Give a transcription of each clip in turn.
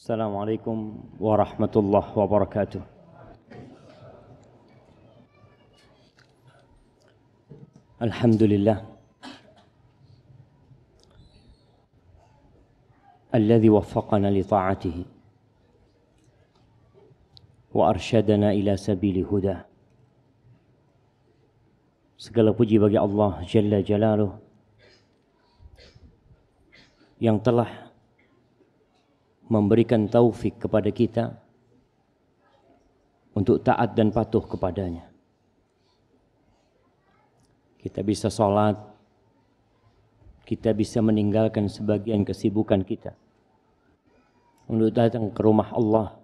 Assalamualaikum warahmatullahi wabarakatuh. Alhamdulillah alladzi waffaqana li ta'atihi wa arsyadana ila sabili huda. Segala puji bagi Allah Jalla Jalaluh yang telah memberikan taufik kepada kita untuk taat dan patuh kepadanya. Kita bisa sholat, kita bisa meninggalkan sebagian kesibukan kita untuk datang ke rumah Allah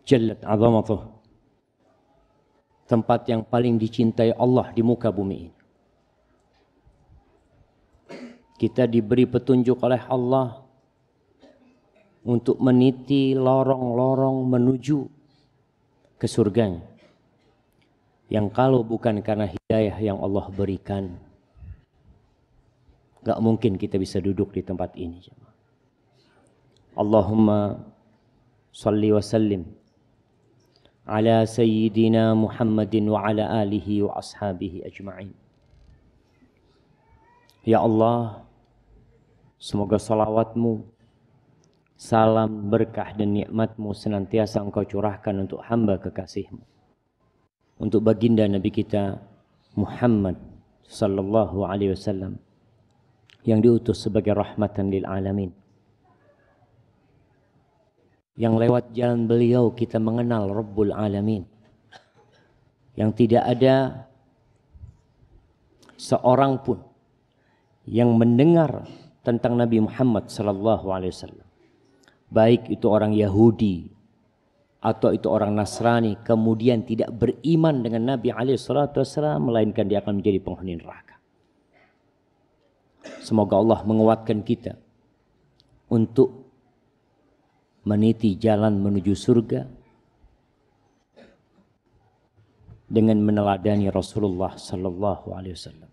Jallat Azamatuh, tempat yang paling dicintai Allah di muka bumi ini. Kita diberi petunjuk oleh Allah untuk meniti lorong-lorong menuju ke surganya, yang kalau bukan karena hidayah yang Allah berikan, gak mungkin kita bisa duduk di tempat ini. Allahumma salli wa sallim ala sayyidina Muhammadin wa ala alihi wa ashabihi ajma'in. Ya Allah, semoga salawatmu, salam, berkah dan nikmatmu senantiasa engkau curahkan untuk hamba kekasihmu, untuk baginda Nabi kita Muhammad sallallahu alaihi wasallam yang diutus sebagai rahmatan lil alamin, yang lewat jalan beliau kita mengenal Rabbul Alamin, yang tidak ada seorang pun yang mendengar tentang Nabi Muhammad sallallahu alaihi wasallam, baik itu orang Yahudi atau itu orang Nasrani, kemudian tidak beriman dengan Nabi SAW, melainkan dia akan menjadi penghuni neraka. Semoga Allah menguatkan kita untuk meniti jalan menuju surga dengan meneladani Rasulullah SAW.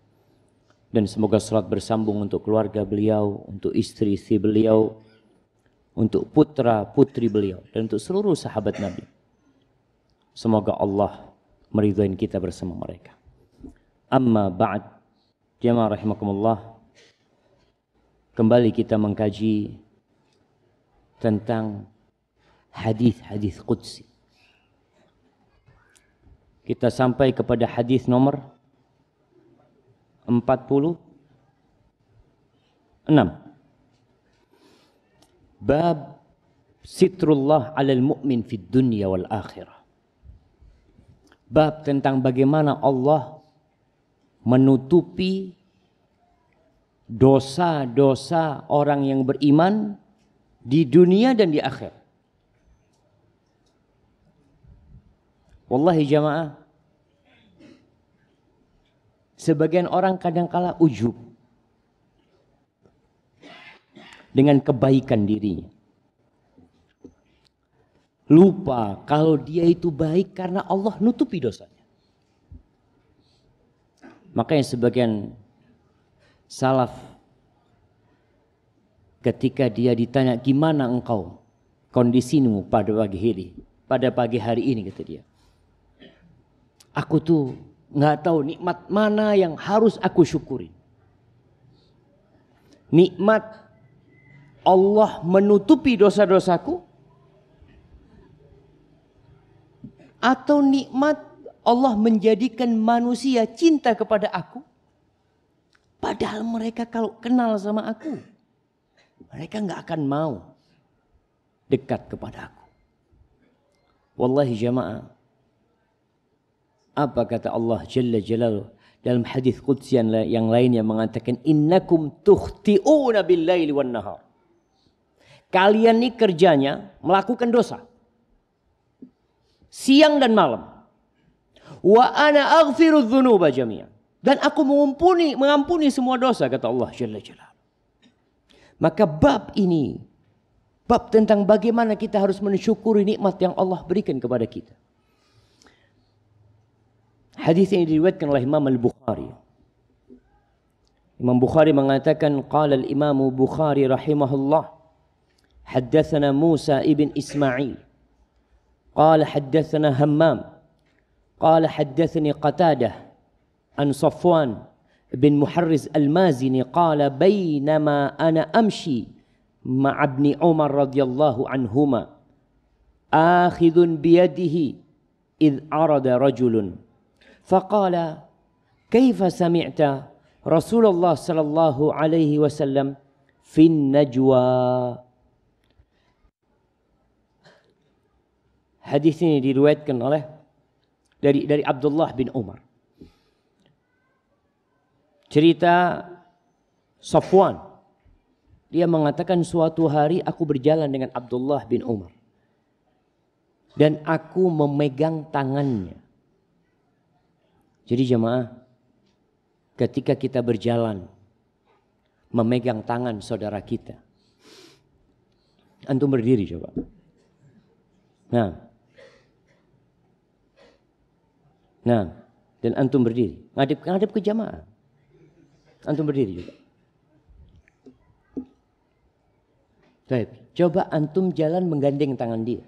Dan semoga salat bersambung untuk keluarga beliau, untuk istri-istri beliau, untuk putra-putri beliau, dan untuk seluruh sahabat Nabi. Semoga Allah meridhai kita bersama mereka. Amma ba'd, jamaah rahimakumullah, kembali kita mengkaji tentang hadis-hadis qudsi. Kita sampai kepada hadis nomor 46. Bab sitrullah 'alal mu'min fid dunya wal akhirah. Bab tentang bagaimana Allah menutupi dosa-dosa orang yang beriman di dunia dan di akhir. Wallahi jamaah, sebagian orang kadangkala ujub dengan kebaikan dirinya, lupa kalau dia itu baik karena Allah nutupi dosanya. Makanya sebagian salaf ketika dia ditanya, gimana engkau kondisimu pada pagi hari ini, kata dia, aku tuh nggak tahu nikmat mana yang harus aku syukuri. Nikmat Allah menutupi dosa-dosaku, atau nikmat Allah menjadikan manusia cinta kepada aku, padahal mereka kalau kenal sama aku, mereka nggak akan mau dekat kepada aku. Wallahi jamaah, apa kata Allah Jalla Jalaluh dalam hadis qudsi yang lainnya mengatakan, innakum tukhti'una bil-laili wan-nahar. Kalian ini kerjanya melakukan dosa siang dan malam. Wa ana aghfiru dzunuba jami'an. Dan aku mengampuni semua dosa, kata Allah Jalla Jalaluh. Maka bab ini, bab tentang bagaimana kita harus mensyukuri nikmat yang Allah berikan kepada kita. Hadis ini diriwayatkan oleh Imam Al-Bukhari. Imam Bukhari mengatakan, qala al-Imam Bukhari rahimahullah, حدثنا موسى ابن إسماعيل قال حدثنا همام قال حدثني قتادة عن صفوان بن محرز المازني قال بينما أنا أمشي مع ابن عمر رضي الله عنهما آخذ بيده إذ عرض رجل فقال كيف سمعت رسول الله صلى الله عليه وسلم في النجوى. Hadis ini diriwayatkan oleh dari Abdullah bin Umar. Cerita Safwan. Dia mengatakan suatu hari aku berjalan dengan Abdullah bin Umar. Dan aku memegang tangannya. Jadi jemaah, ketika kita berjalan memegang tangan saudara kita. Antum berdiri coba. Nah, dan antum berdiri. Ngadep ke jamaah. Antum berdiri juga. Baik, coba antum jalan menggandeng tangan dia.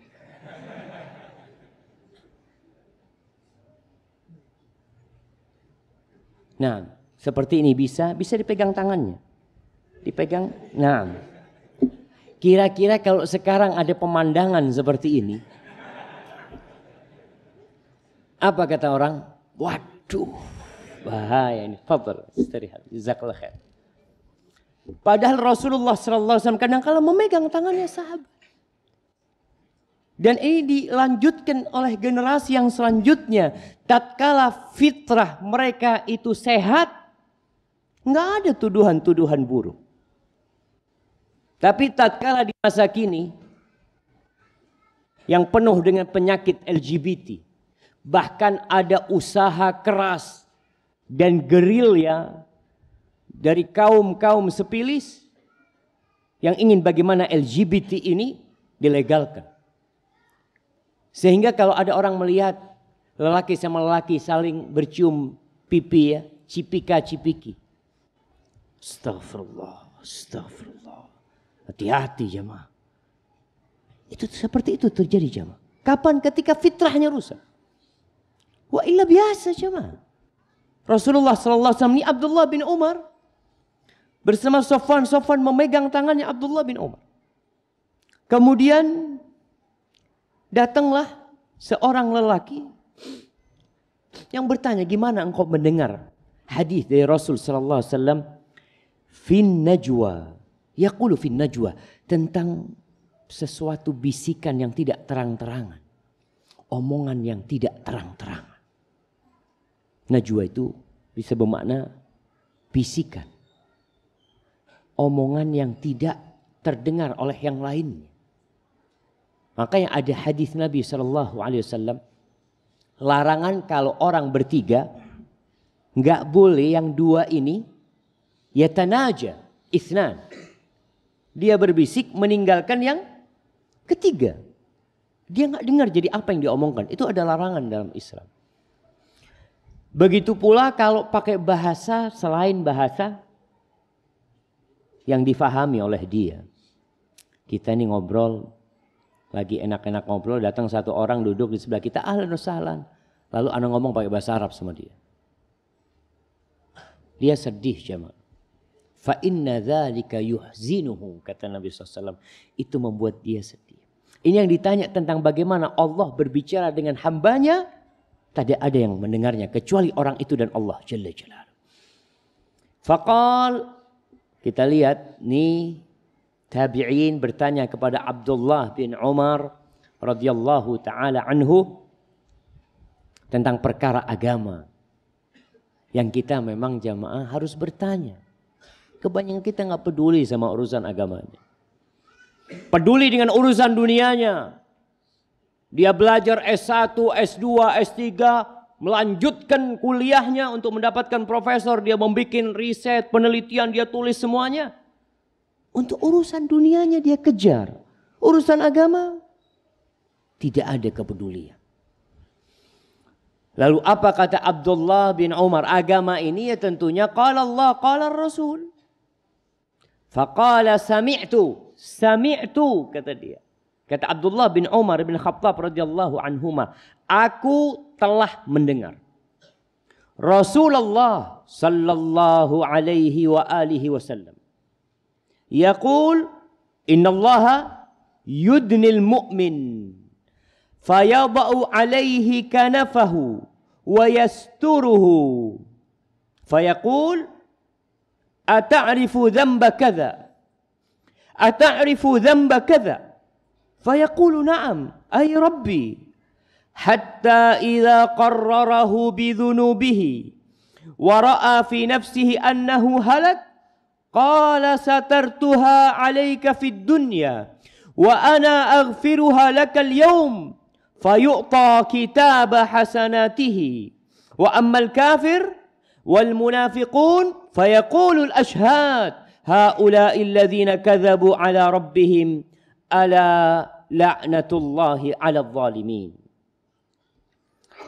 Nah, seperti ini bisa dipegang tangannya. Dipegang. Nah, kira-kira kalau sekarang ada pemandangan seperti ini, apa kata orang? Waduh, bahaya ini. Fadhal, istirahat. Jazakallah khair. Padahal Rasulullah SAW kadang-kala memegang tangannya sahabat. Dan ini dilanjutkan oleh generasi yang selanjutnya. Tatkala fitrah mereka itu sehat, nggak ada tuduhan-tuduhan buruk. Tapi tatkala di masa kini yang penuh dengan penyakit LGBT, bahkan ada usaha keras dan gerilya dari kaum-kaum sepilis yang ingin bagaimana LGBT ini dilegalkan. Sehingga kalau ada orang melihat lelaki sama lelaki saling bercium pipi ya, cipika-cipiki. Astagfirullah, astagfirullah. Hati-hati jemaah. Itu seperti itu terjadi jemaah. Kapan? Ketika fitrahnya rusak. Wa illa biasa jemaah. Rasulullah SAW ini Abdullah bin Umar bersama Safwan memegang tangannya Abdullah bin Umar. Kemudian datanglah seorang lelaki yang bertanya, gimana engkau mendengar hadis dari Rasul sallallahu alaihi wasallam fin najwa, yaqulu fin najwa, tentang sesuatu bisikan yang tidak terang-terangan, omongan yang tidak terang-terangan. Najwa itu bisa bermakna bisikan, omongan yang tidak terdengar oleh yang lainnya. Makanya ada hadis Nabi SAW, larangan kalau orang bertiga, nggak boleh yang dua ini yatanaja itsnan. Dia berbisik meninggalkan yang ketiga. Dia nggak dengar jadi apa yang diomongkan. Itu ada larangan dalam Islam. Begitu pula kalau pakai bahasa selain bahasa yang difahami oleh dia. Kita ini ngobrol, lagi enak-enak ngobrol, datang satu orang duduk di sebelah kita, ahlan wa sahlan. Lalu ana ngomong pakai bahasa Arab sama dia. Dia sedih jemaah. Fa inna dzalika yuhzinuhu, kata Nabi SAW. Itu membuat dia sedih. Ini yang ditanya tentang bagaimana Allah berbicara dengan hambanya. Tidak ada yang mendengarnya kecuali orang itu dan Allah Jalla Jalaluhu. Faqal, kita lihat nih. Tabi'in bertanya kepada Abdullah bin Umar radhiyallahu taala anhu tentang perkara agama yang kita memang jamaah harus bertanya. Kebanyakan kita nggak peduli sama urusan agamanya, peduli dengan urusan dunianya. Dia belajar S1, S2, S3, melanjutkan kuliahnya untuk mendapatkan profesor. Dia membuat riset, penelitian, dia tulis semuanya. Untuk urusan dunianya dia kejar. Urusan agama tidak ada kepedulian. Lalu apa kata Abdullah bin Umar? Agama ini ya tentunya qala Allah, qala Rasul. Faqala sami'tu. sami'tu, kata dia. Kata Abdullah bin Umar bin Khattab radhiyallahu anhuma, aku telah mendengar Rasulullah sallallahu alaihi wa alihi wasallam yaqul innallaha yudnil mu'min fayada'u alaihi kanafahu wa yasturuhu fayaqul ata'rifu dhanba kadha ata'rifu dhanba kadha fayaqulu na'am ay rabbi hatta idza qarrarahu bidhunubihi wa ra'a fi nafsihi annahu halak qala satartuha 'alayka fid dunya wa ana aghfiruha laka al-yawm fayu'ta kitaba hasanatihi wa amma al-kafir wal munafiqun fayaqulu al-ashhad haula'i alladhina kadzabu 'ala rabbihim ala la'natullahi 'ala adh-dhalimin.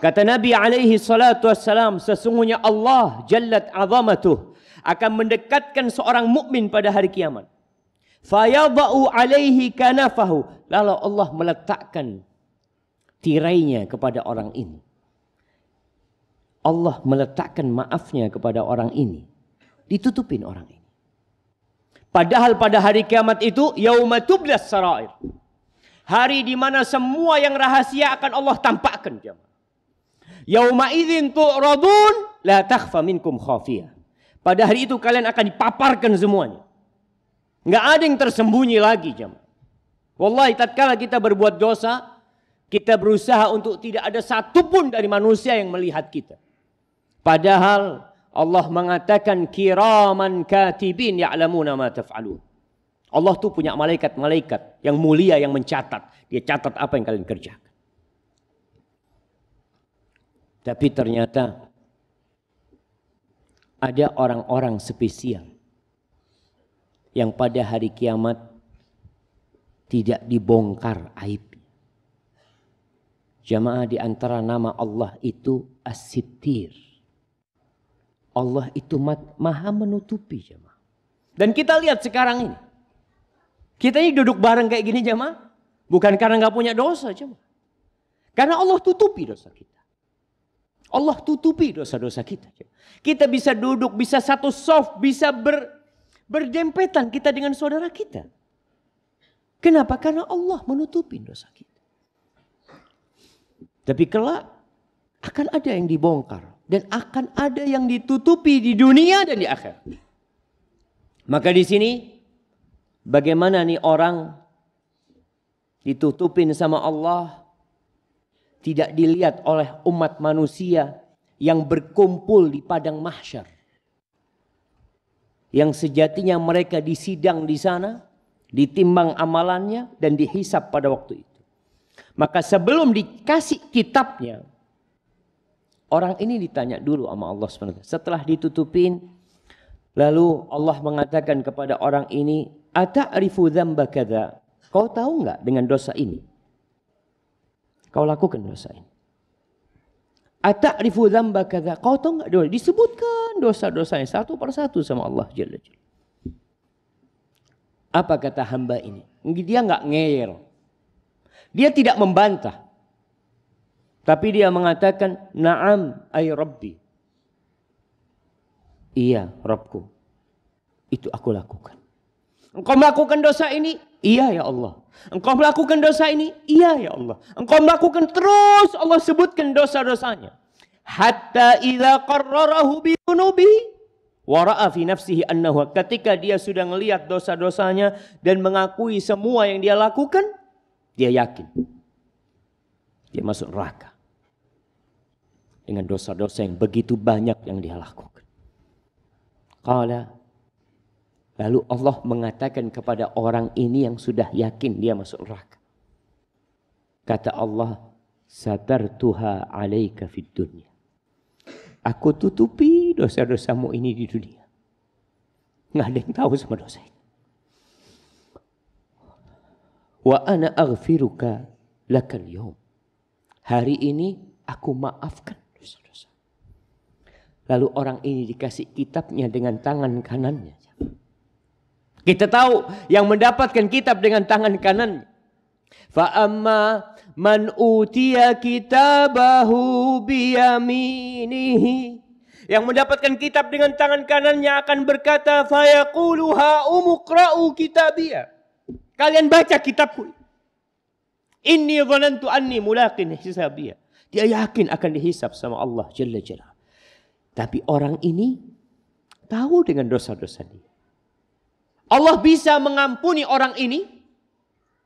Kata Nabi alaihi salatu wassalam, sesungguhnya Allah jallat azamatuh akan mendekatkan seorang mukmin pada hari kiamat. Fayada'u alaihi kanafahu, lalu Allah meletakkan tirainya kepada orang ini. Allah meletakkan maafnya kepada orang ini, ditutupin orang ini. Padahal pada hari kiamat itu yauma tublas sarair, hari di mana semua yang rahasia akan Allah tampakkan. Yauma idzin tu'radun la takhfa minkum khafiyah. Pada hari itu kalian akan dipaparkan semuanya. Enggak ada yang tersembunyi lagi, jemaah. Wallahi tatkala kita berbuat dosa, kita berusaha untuk tidak ada satupun dari manusia yang melihat kita. Padahal Allah mengatakan kiraman katibin ya'lamuna ma taf'alun. Allah tuh punya malaikat-malaikat yang mulia yang mencatat. Dia catat apa yang kalian kerjakan. Tapi ternyata ada orang-orang spesial yang pada hari kiamat tidak dibongkar aibnya. Jamaah, di antara nama Allah itu As-Sittir. Allah itu maha menutupi, jemaah. Dan kita lihat sekarang ini. Kita ini duduk bareng kayak gini, jemaah. Bukan karena nggak punya dosa, jemaah. Karena Allah tutupi dosa kita. Allah tutupi dosa-dosa kita. Kita bisa duduk, bisa satu soft, bisa berdempetan kita dengan saudara kita. Kenapa? Karena Allah menutupi dosa kita. Tapi kelak akan ada yang dibongkar. Dan akan ada yang ditutupi di dunia dan di akhirat. Maka di sini bagaimana nih orang ditutupin sama Allah, tidak dilihat oleh umat manusia yang berkumpul di padang mahsyar. Yang sejatinya mereka disidang di sana, ditimbang amalannya dan dihisap pada waktu itu. Maka sebelum dikasih kitabnya, orang ini ditanya dulu sama Allah SWT. Setelah ditutupin, lalu Allah mengatakan kepada orang ini, ata'rifu dzamba kadza? Kau tahu enggak dengan dosa ini? Kau lakukan dosa ini. Ata'rifu dzamba kadza? Kau tahu enggak dosa? Disebutkan dosa-dosanya satu persatu sama Allah Jalla Jalla. Apa kata hamba ini? Dia enggak ngeyel. Dia tidak membantah. Tapi dia mengatakan, na'am ay Rabbi. Iya, Rabbku. Itu aku lakukan. Engkau melakukan dosa ini? Iya ya Allah. Engkau melakukan dosa ini? Iya ya Allah. Engkau melakukan terus, Allah sebutkan dosa-dosanya. Hatta idza qarrarahu bi dhunubihi wa ra'a fi nafsihi annahu, ketika dia sudah melihat dosa-dosanya dan mengakui semua yang dia lakukan, dia yakin dia masuk neraka dengan dosa-dosa yang begitu banyak yang dia lakukan. Qala, lalu Allah mengatakan kepada orang ini yang sudah yakin dia masuk neraka. Kata Allah, satartuha 'alaika fid dunya. Aku tutupi dosa-dosamu ini di dunia. Nggak ada yang tahu sama dosa ini. Wa ana aghfiruka lakal yawm. Hari ini aku maafkan dosa-dosa. Lalu orang ini dikasih kitabnya dengan tangan kanannya. Kita tahu yang mendapatkan kitab dengan tangan kanan. Fa amma man utiya kitabahu biyaminihi. Yang mendapatkan kitab dengan tangan kanannya akan berkata, fayaqulu ha'umuqra'u kitabiyah. Kalian baca kitabku. Inni dhanantu anni mulaqin hisabiyah. Dia yakin akan dihisab sama Allah Jalla Jalla. Tapi orang ini tahu dengan dosa-dosa dia. Allah bisa mengampuni orang ini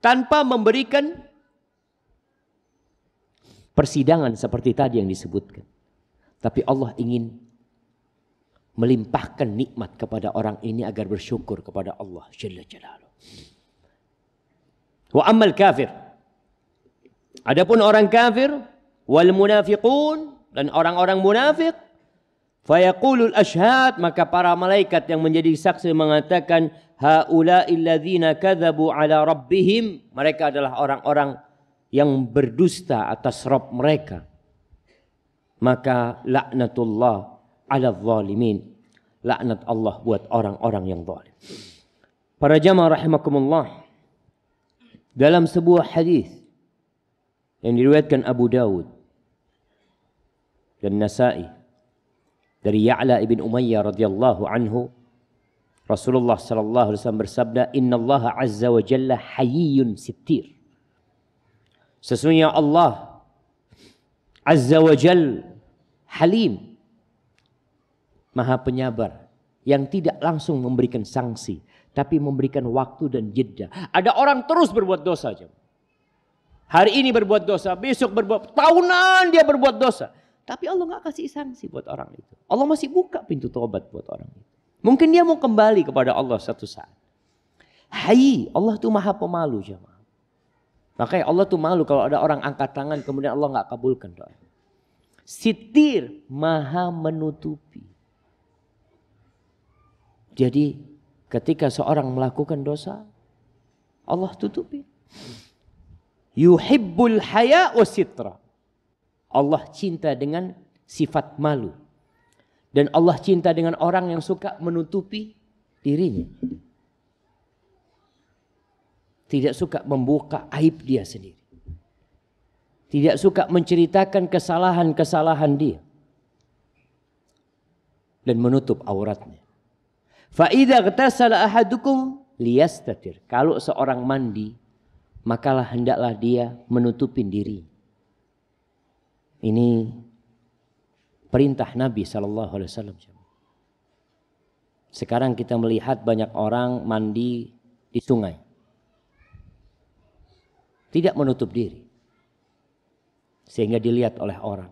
tanpa memberikan persidangan seperti tadi yang disebutkan. Tapi Allah ingin melimpahkan nikmat kepada orang ini agar bersyukur kepada Allah Jalla Jalaluhu. Wa ammal kafir. Adapun orang kafir wal munafiqun dan orang-orang munafik, fayaqulul ashhad, maka para malaikat yang menjadi saksi mengatakan haula'il ladzina kadzabu ala rabbihim, mereka adalah orang-orang yang berdusta atas Rabb mereka. Maka laknatullah ala zalimin, laknat Allah buat orang-orang yang zalim. Para jamaah rahimakumullah, dalam sebuah hadis yang diriwayatkan Abu Dawud dan Nasa'i dari Ya'la ibn Umayyah radhiyallahu anhu, Rasulullah sallallahu alaihi wasallam bersabda, innallaha azza wa jalla hayyun sittir. Sesungguhnya Allah azza wa jalla Halim, maha penyabar, yang tidak langsung memberikan sanksi, tapi memberikan waktu dan jeda. Ada orang terus berbuat dosa. Hari ini berbuat dosa, besok berbuat, tahunan dia berbuat dosa. Tapi Allah nggak kasih sanksi buat orang itu. Allah masih buka pintu taubat buat orang itu. Mungkin dia mau kembali kepada Allah satu saat. Hayy, Allah tuh maha pemalu jemaah. Makanya Allah tuh malu kalau ada orang angkat tangan kemudian Allah nggak kabulkan doa. Sitir, maha menutupi. Jadi ketika seorang melakukan dosa, Allah tutupi. Yuhibbul haya wa sitra. Allah cinta dengan sifat malu. Dan Allah cinta dengan orang yang suka menutupi dirinya. Tidak suka membuka aib dia sendiri. Tidak suka menceritakan kesalahan-kesalahan dia. Dan menutup auratnya. Fa'idha gtasala ahadukum liyastatir. Kalau seorang mandi, makalah hendaklah dia menutupin diri. Ini perintah Nabi SAW. Sekarang kita melihat banyak orang mandi di sungai. Tidak menutup diri. Sehingga dilihat oleh orang.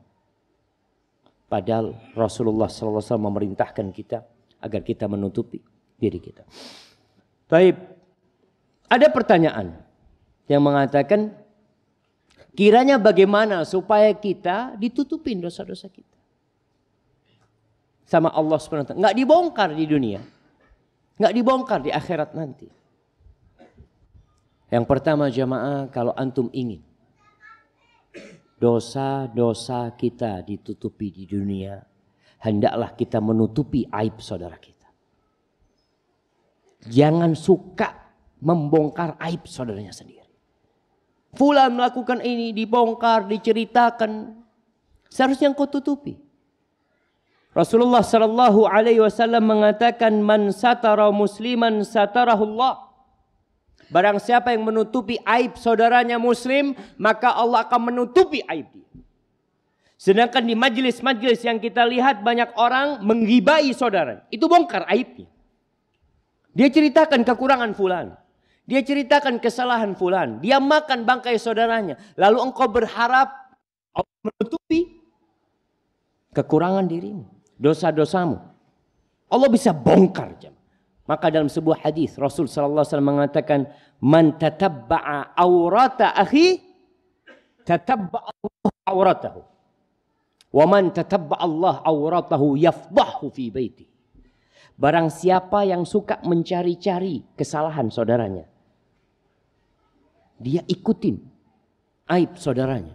Padahal Rasulullah SAW memerintahkan kita agar kita menutupi diri kita. Baik, ada pertanyaan yang mengatakan kiranya bagaimana supaya kita ditutupin dosa-dosa kita sama Allah SWT. Nggak dibongkar di dunia, nggak dibongkar di akhirat nanti. Yang pertama jamaah, kalau antum ingin dosa-dosa kita ditutupi di dunia, hendaklah kita menutupi aib saudara kita. Jangan suka membongkar aib saudaranya sendiri. Fulan melakukan ini, dibongkar, diceritakan. Seharusnya engkau tutupi. Rasulullah sallallahu alaihi wasallam mengatakan, man satara musliman satarahullah. Barang siapa yang menutupi aib saudaranya muslim, maka Allah akan menutupi aib dia. Sedangkan di majelis-majelis yang kita lihat banyak orang menggibai saudara. Itu bongkar aibnya. Dia ceritakan kekurangan fulan. Dia ceritakan kesalahan fulan. Dia makan bangkai saudaranya. Lalu engkau berharap Allah menutupi kekurangan dirimu, dosa-dosamu. Allah bisa bongkar. Maka dalam sebuah hadis Rasul sallallahu alaihi wasallam mengatakan, man tatabba'a aurata akhi tatabba'a Allah auratahu. Wa man tatabba'a Allah auratahu yafdahu fi baiti. Barang siapa yang suka mencari-cari kesalahan saudaranya, dia ikutin aib saudaranya.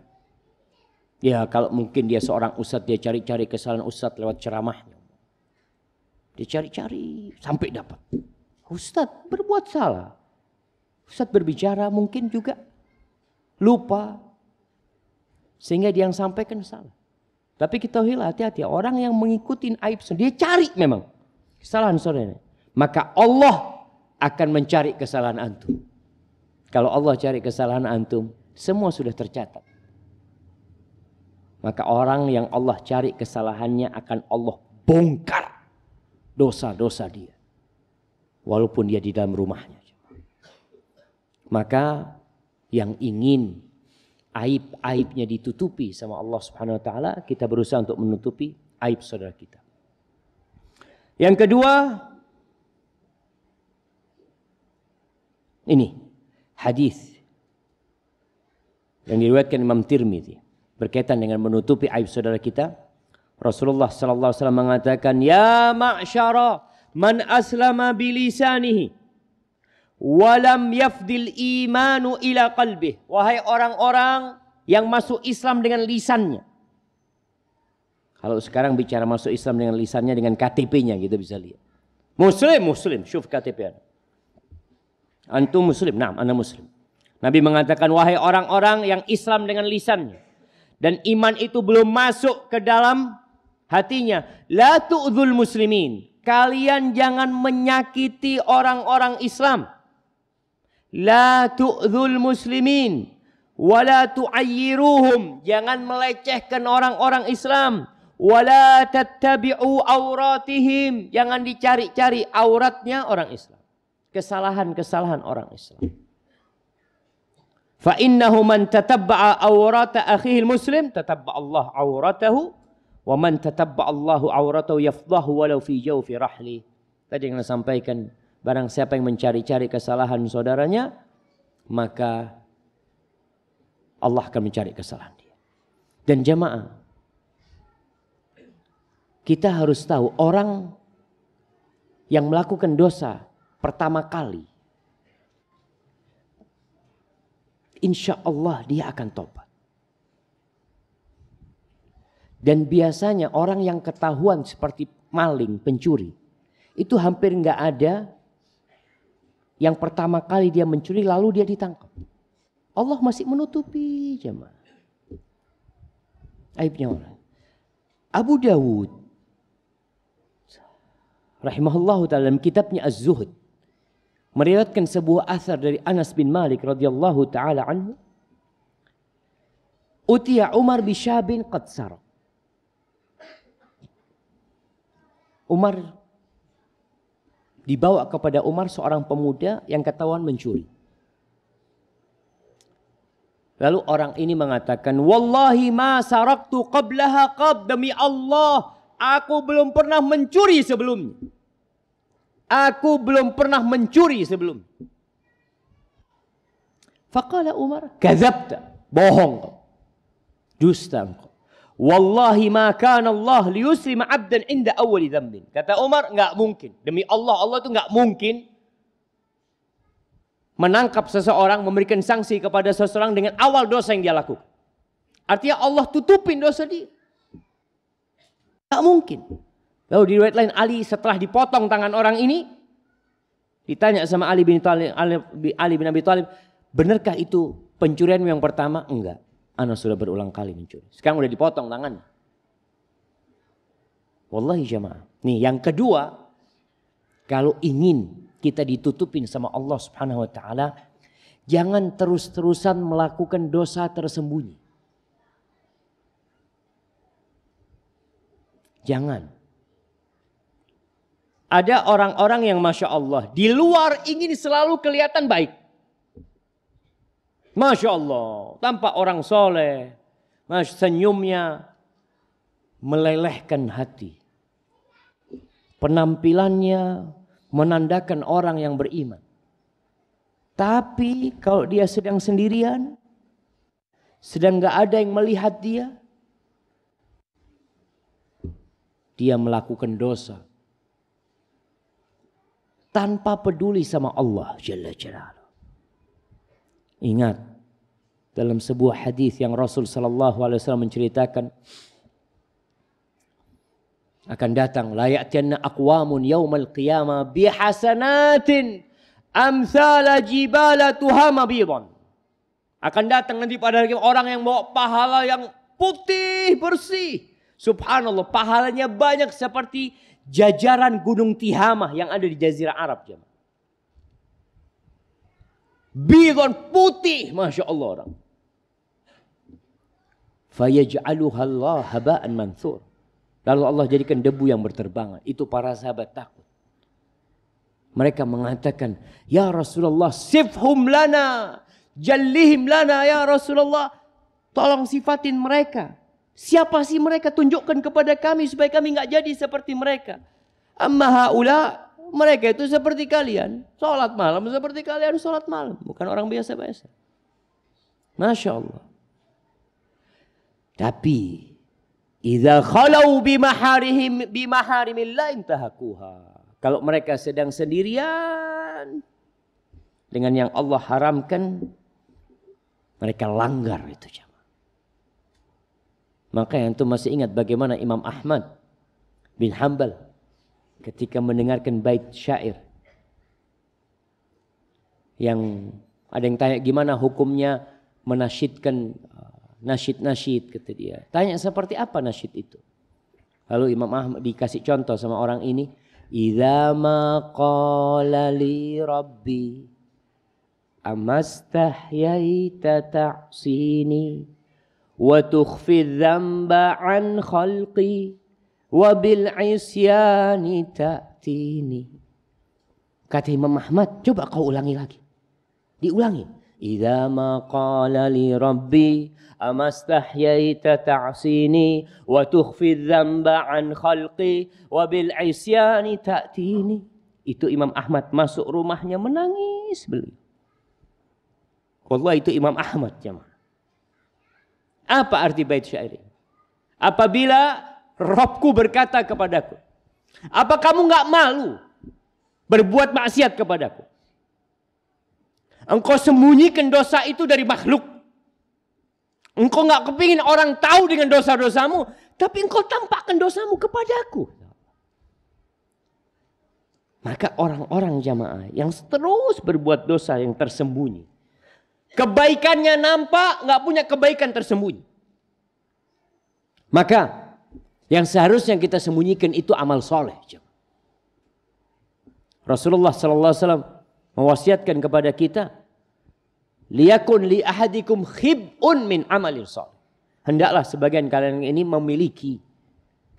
Ya kalau mungkin dia seorang ustadz, dia cari-cari kesalahan ustadz lewat ceramahnya. Dia cari-cari sampai dapat. Ustadz berbuat salah. Ustadz berbicara mungkin juga lupa. Sehingga dia yang sampaikan salah. Tapi kita hati-hati. Orang yang mengikuti aib dia cari memang kesalahan saudara. Maka Allah akan mencari kesalahan antum. Kalau Allah cari kesalahan antum, semua sudah tercatat. Maka orang yang Allah cari kesalahannya akan Allah bongkar dosa-dosa dia. Walaupun dia di dalam rumahnya. Maka yang ingin aib-aibnya ditutupi sama Allah Subhanahu wa taala, kita berusaha untuk menutupi aib saudara kita. Yang kedua, ini hadis yang diriwayatkan Imam Tirmidzi berkaitan dengan menutupi aib saudara kita. Rasulullah sallallahu alaihi wasallam mengatakan, "Ya ma'syara man aslama bilisanihi walam yafdil imanu ila qalbih." Wahai orang-orang yang masuk Islam dengan lisannya. Kalau sekarang bicara masuk Islam dengan lisannya, dengan KTP-nya kita bisa lihat. Muslim, syuf KTP anda. Antum muslim, nah anda muslim. Nabi mengatakan, wahai orang-orang yang Islam dengan lisannya dan iman itu belum masuk ke dalam hatinya, la tu'dzul muslimin. Kalian jangan menyakiti orang-orang Islam. La tu'dzul muslimin wala tu'ayyiruhum. Jangan melecehkan orang-orang Islam. Wala tattabi'u auratihim. Jangan dicari-cari auratnya orang Islam. Kesalahan-kesalahan orang Islam. Fa innahu man tatabba'a aurata akhihil muslim tatabba'a Allah auratahu wa man tatabba'a Allahu auratahu yafdahu walau fi jawfi rahli. Tadi yang saya sampaikan, barang siapa yang mencari-cari kesalahan saudaranya, maka Allah akan mencari kesalahan dia. Dan jamaah, kita harus tahu orang yang melakukan dosa pertama kali, insya Allah dia akan tobat. Dan biasanya orang yang ketahuan seperti maling, pencuri, itu hampir nggak ada yang pertama kali dia mencuri lalu dia ditangkap. Allah masih menutupi jemaah aibnya orang. Abu Dawud rahimahullahu ta'ala dalam kitabnya Az-Zuhd meriwayatkan sebuah athar dari Anas bin Malik radhiyallahu ta'ala anhu. Utiya Umar bisyabin qad saraq. Umar dibawa kepada Umar seorang pemuda yang ketahuan mencuri. Lalu orang ini mengatakan, wallahi ma saraktu qablaha qab, demi Allah aku belum pernah mencuri sebelumnya. Aku belum pernah mencuri sebelum. Faqala Umar, kadzabta, bohong kau. Dusta engkau. Wallahi ma kana Allah liyuslima 'abdan 'inda awwali dzambin. Kata Umar, enggak mungkin. Demi Allah, Allah itu enggak mungkin menangkap seseorang, memberikan sanksi kepada seseorang dengan awal dosa yang dia lakukan. Artinya Allah tutupin dosa dia. Enggak mungkin. Lalu di riwayat lain, Ali setelah dipotong tangan orang ini, ditanya sama Ali bin Abi Thalib, benarkah itu pencurianmu yang pertama? Enggak. Ana sudah berulang kali mencuri. Sekarang udah dipotong tangannya. Wallahi jamaah. Nih yang kedua, kalau ingin kita ditutupin sama Allah Subhanahu wa taala, jangan terus-terusan melakukan dosa tersembunyi. Jangan. Ada orang-orang yang Masya Allah, di luar ingin selalu kelihatan baik. Masya Allah, tampak orang soleh, senyumnya melelehkan hati. Penampilannya menandakan orang yang beriman. Tapi kalau dia sedang sendirian, sedang gak ada yang melihat dia melakukan dosa. Tanpa peduli sama Allah Jalla Jalaluhu. Ingat, dalam sebuah hadis yang Rasul sallallahu alaihi wasallam menceritakan, Akan datang la ya'tiyanna aqwamun yaumal qiyamah bihasanatin amsala jibala tuhama bidan. Akan datang nanti pada hari orang yang bawa pahala yang putih bersih. Subhanallah, pahalanya banyak seperti jajaran gunung Tihamah yang ada di Jazirah Arab. Bidan, putih, Masya Allah orang. Fayaj'aluha Allah haba'an manthur. Lalu Allah jadikan debu yang berterbangan. Itu para sahabat takut. Mereka mengatakan, ya Rasulullah, sifhum lana, jallihim lana ya Rasulullah. Tolong sifatin mereka. Siapa sih mereka? Tunjukkan kepada kami supaya kami nggak jadi seperti mereka. Amma haula, mereka itu seperti kalian. Sholat malam seperti kalian sholat malam. Bukan orang biasa-biasa. Masya Allah. Tapi idza khalau bimaharimillah intahakuha. Kalau mereka sedang sendirian dengan yang Allah haramkan, mereka langgar itu. Maka yang itu masih ingat bagaimana Imam Ahmad bin Hanbal ketika mendengarkan bait syair. Yang ada yang tanya gimana hukumnya menasyidkan nasyid-nasyid, kata dia. Tanya seperti apa nasyid itu. Lalu Imam Ahmad dikasih contoh sama orang ini. Idza ma qala li rabbi amastahyaita ta'sini wa tukhfi dzamba an khalqi wa bil isyani ta'tini. Kata Imam Ahmad, coba kau ulangi lagi. Diulangi. Idza ma qala li rabbi amastahyaita ta'sini wa tukhfi dzamba an khalqi wa bil isyani ta'tini. Itu Imam Ahmad masuk rumahnya menangis beliau. Wallah itu Imam Ahmad jemaah. Apa arti bait syair ini? Apabila Rabbku berkata kepadaku, apa kamu enggak malu berbuat maksiat kepadaku? Engkau sembunyikan dosa itu dari makhluk. Engkau enggak kepingin orang tahu dengan dosa-dosamu, tapi engkau tampakkan dosamu kepadaku. Maka orang-orang jamaah yang terus berbuat dosa yang tersembunyi, kebaikannya nampak, enggak punya kebaikan tersembunyi. Maka yang seharusnya kita sembunyikan itu amal soleh. Rasulullah sallallahu alaihi wasallam mewasiatkan kepada kita, liyakun li ahadikum khib'un min amalin shalih. Hendaklah sebagian kalian ini memiliki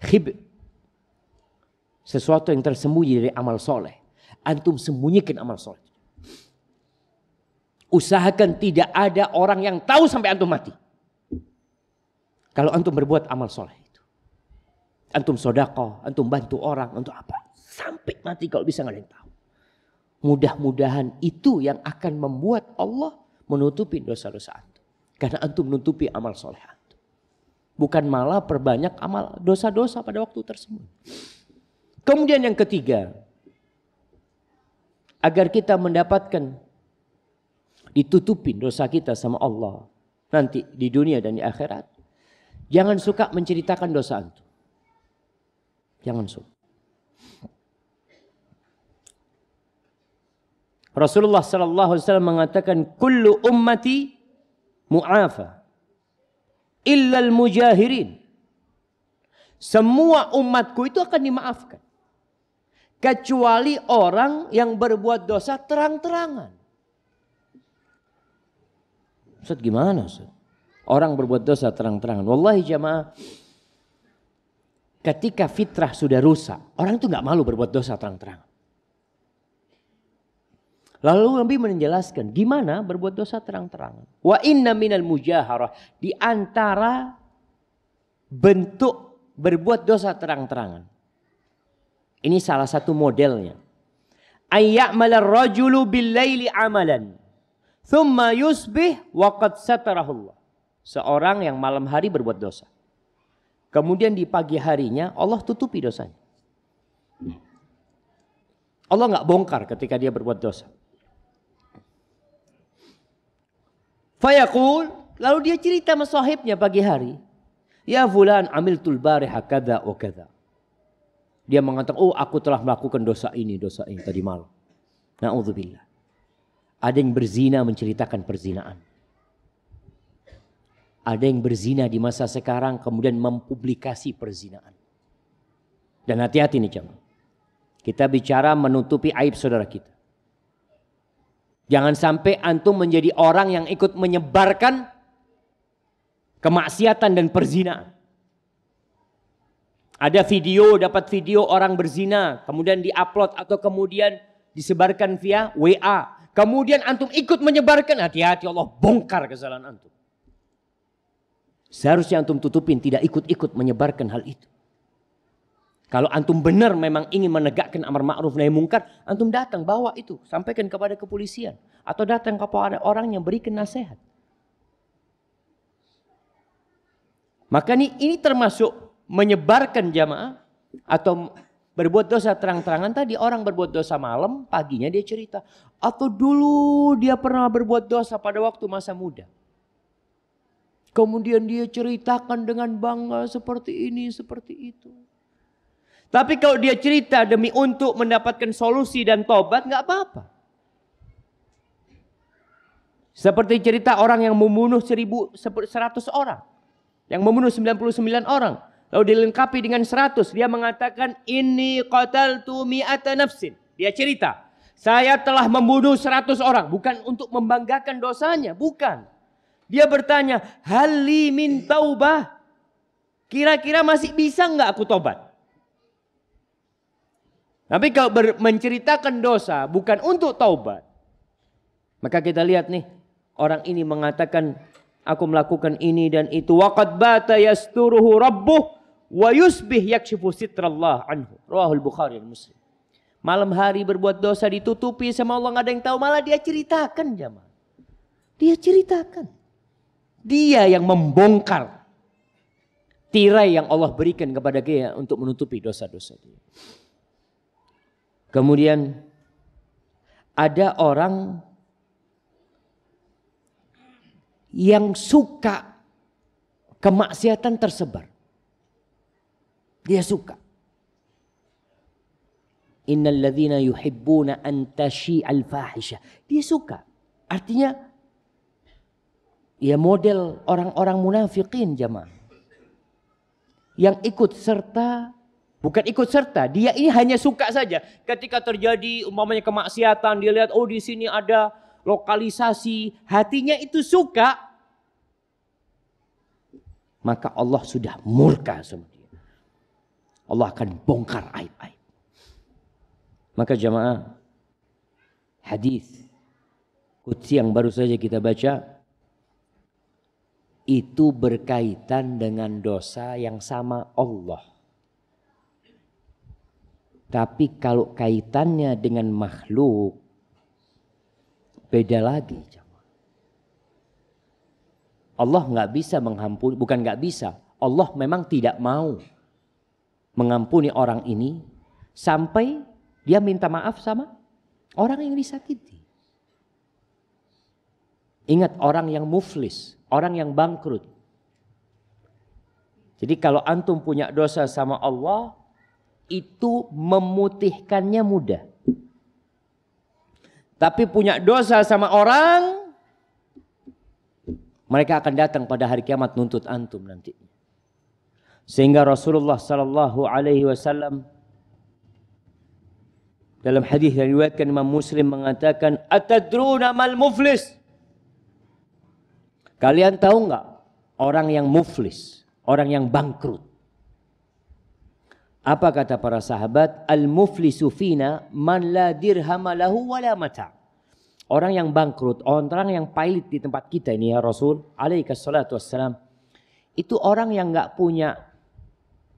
khib, sesuatu yang tersembunyi dari amal soleh. Antum sembunyikan amal soleh. Usahakan tidak ada orang yang tahu sampai antum mati. Kalau antum berbuat amal soleh itu, antum sedekah, antum bantu orang, untuk apa? Sampai mati kalau bisa nggak ada yang tahu. Mudah-mudahan itu yang akan membuat Allah menutupi dosa-dosa antum. Karena antum menutupi amal soleh antum. Bukan malah perbanyak amal dosa-dosa pada waktu tersebut. Kemudian yang ketiga, agar kita mendapatkan ditutupin dosa kita sama Allah nanti di dunia dan di akhirat, jangan suka menceritakan dosa antum. Jangan suka. Rasulullah sallallahu alaihi wasallam mengatakan, kullu ummati mu'afa illa al-mujahirin. Semua umatku itu akan dimaafkan kecuali orang yang berbuat dosa terang-terangan. Ustaz gimana Ustaz? Orang berbuat dosa terang-terangan. Wallahi jamaah, ketika fitrah sudah rusak, orang itu enggak malu berbuat dosa terang-terangan. Lalu Nabi menjelaskan gimana berbuat dosa terang-terangan. Wa inna minal mujaharah, di antara bentuk berbuat dosa terang-terangan. Ini salah satu modelnya. Ayya'malar rajulu bil-laili amalan, thumma yusbih wa qad satarahullah. Seorang yang malam hari berbuat dosa, kemudian di pagi harinya Allah tutupi dosanya. Allah enggak bongkar ketika dia berbuat dosa. Fayaqul, lalu dia cerita sama sahibnya pagi hari. Ya fulan amiltul bariha kadza wa kadza. Dia mengatakan, oh aku telah melakukan dosa ini tadi malam. Na'udzubillah. Ada yang berzina menceritakan perzinaan. Ada yang berzina di masa sekarang kemudian mempublikasi perzinaan. Dan hati-hati nih jemaah. Kita bicara menutupi aib saudara kita. Jangan sampai antum menjadi orang yang ikut menyebarkan kemaksiatan dan perzinaan. Ada video, dapat video orang berzina, kemudian diupload atau kemudian disebarkan via WA. Kemudian antum ikut menyebarkan, hati-hati Allah bongkar kesalahan antum. Seharusnya antum tutupin, tidak ikut-ikut menyebarkan hal itu. Kalau antum benar memang ingin menegakkan amar ma'ruf nahi mungkar, antum datang bawa itu, sampaikan kepada kepolisian. Atau datang kepada orang yang berikan nasihat. Maka ini termasuk menyebarkan jamaah atau berbuat dosa terang-terangan. Tadi orang berbuat dosa malam, paginya dia cerita. Atau dulu dia pernah berbuat dosa pada waktu masa muda. Kemudian dia ceritakan dengan bangga seperti ini, seperti itu. Tapi kalau dia cerita demi untuk mendapatkan solusi dan tobat, nggak apa-apa. Seperti cerita orang yang membunuh 1.100 orang. Yang membunuh 99 orang. Lalu dilengkapi dengan 100. Dia mengatakan, inni qataltu mi'ata nafsin. Dia cerita, saya telah membunuh 100 orang. Bukan untuk membanggakan dosanya. Bukan. Dia bertanya, hali min taubah. Kira-kira masih bisa enggak aku tobat? Tapi kalau menceritakan dosa bukan untuk taubat. Maka kita lihat nih. Orang ini mengatakan, aku melakukan ini dan itu. Waqad bata yasturuhu rabbuh. Wa yusbih yakshifu sitrallah anhu. Rawahul Bukhari dan Muslim. Malam hari berbuat dosa ditutupi sama Allah, nggak ada yang tahu, malah dia ceritakan jamaah. Dia ceritakan. Dia yang membongkar tirai yang Allah berikan kepada dia untuk menutupi dosa-dosa dia. Kemudian ada orang yang suka kemaksiatan tersebar. Dia suka. Innal ladzina yuhibbuna an tashi'al fahisha. Dia suka. Artinya ya model orang-orang munafikin jamaah. Yang ikut serta, bukan ikut serta, dia ini hanya suka saja. Ketika terjadi umpamanya kemaksiatan, dia lihat oh di sini ada lokalisasi, hatinya itu suka. Maka Allah sudah murka sama dia. Allah akan bongkar aib-aib. Maka jamaah, hadis qudsi yang baru saja kita baca itu berkaitan dengan dosa yang sama Allah. Tapi kalau kaitannya dengan makhluk beda lagi. Allah nggak bisa mengampuni, bukan nggak bisa. Allah memang tidak mau mengampuni orang ini sampai dia minta maaf sama orang yang disakiti. Ingat orang yang muflis, orang yang bangkrut. Jadi kalau antum punya dosa sama Allah, itu memutihkannya mudah. Tapi punya dosa sama orang, mereka akan datang pada hari kiamat nuntut antum nanti. Sehingga Rasulullah sallallahu alaihi wasallam dalam hadis yang diriwayatkan Imam Muslim mengatakan, "Atadruna mal muflis?" Kalian tahu enggak orang yang muflis, orang yang bangkrut? Apa kata para sahabat? Al-muflisu fina man la dirhama lahu wala mata'. Orang yang bangkrut, orang yang pailit di tempat kita ini ya Rasul alaihi wassalatu wassalam. Itu orang yang enggak punya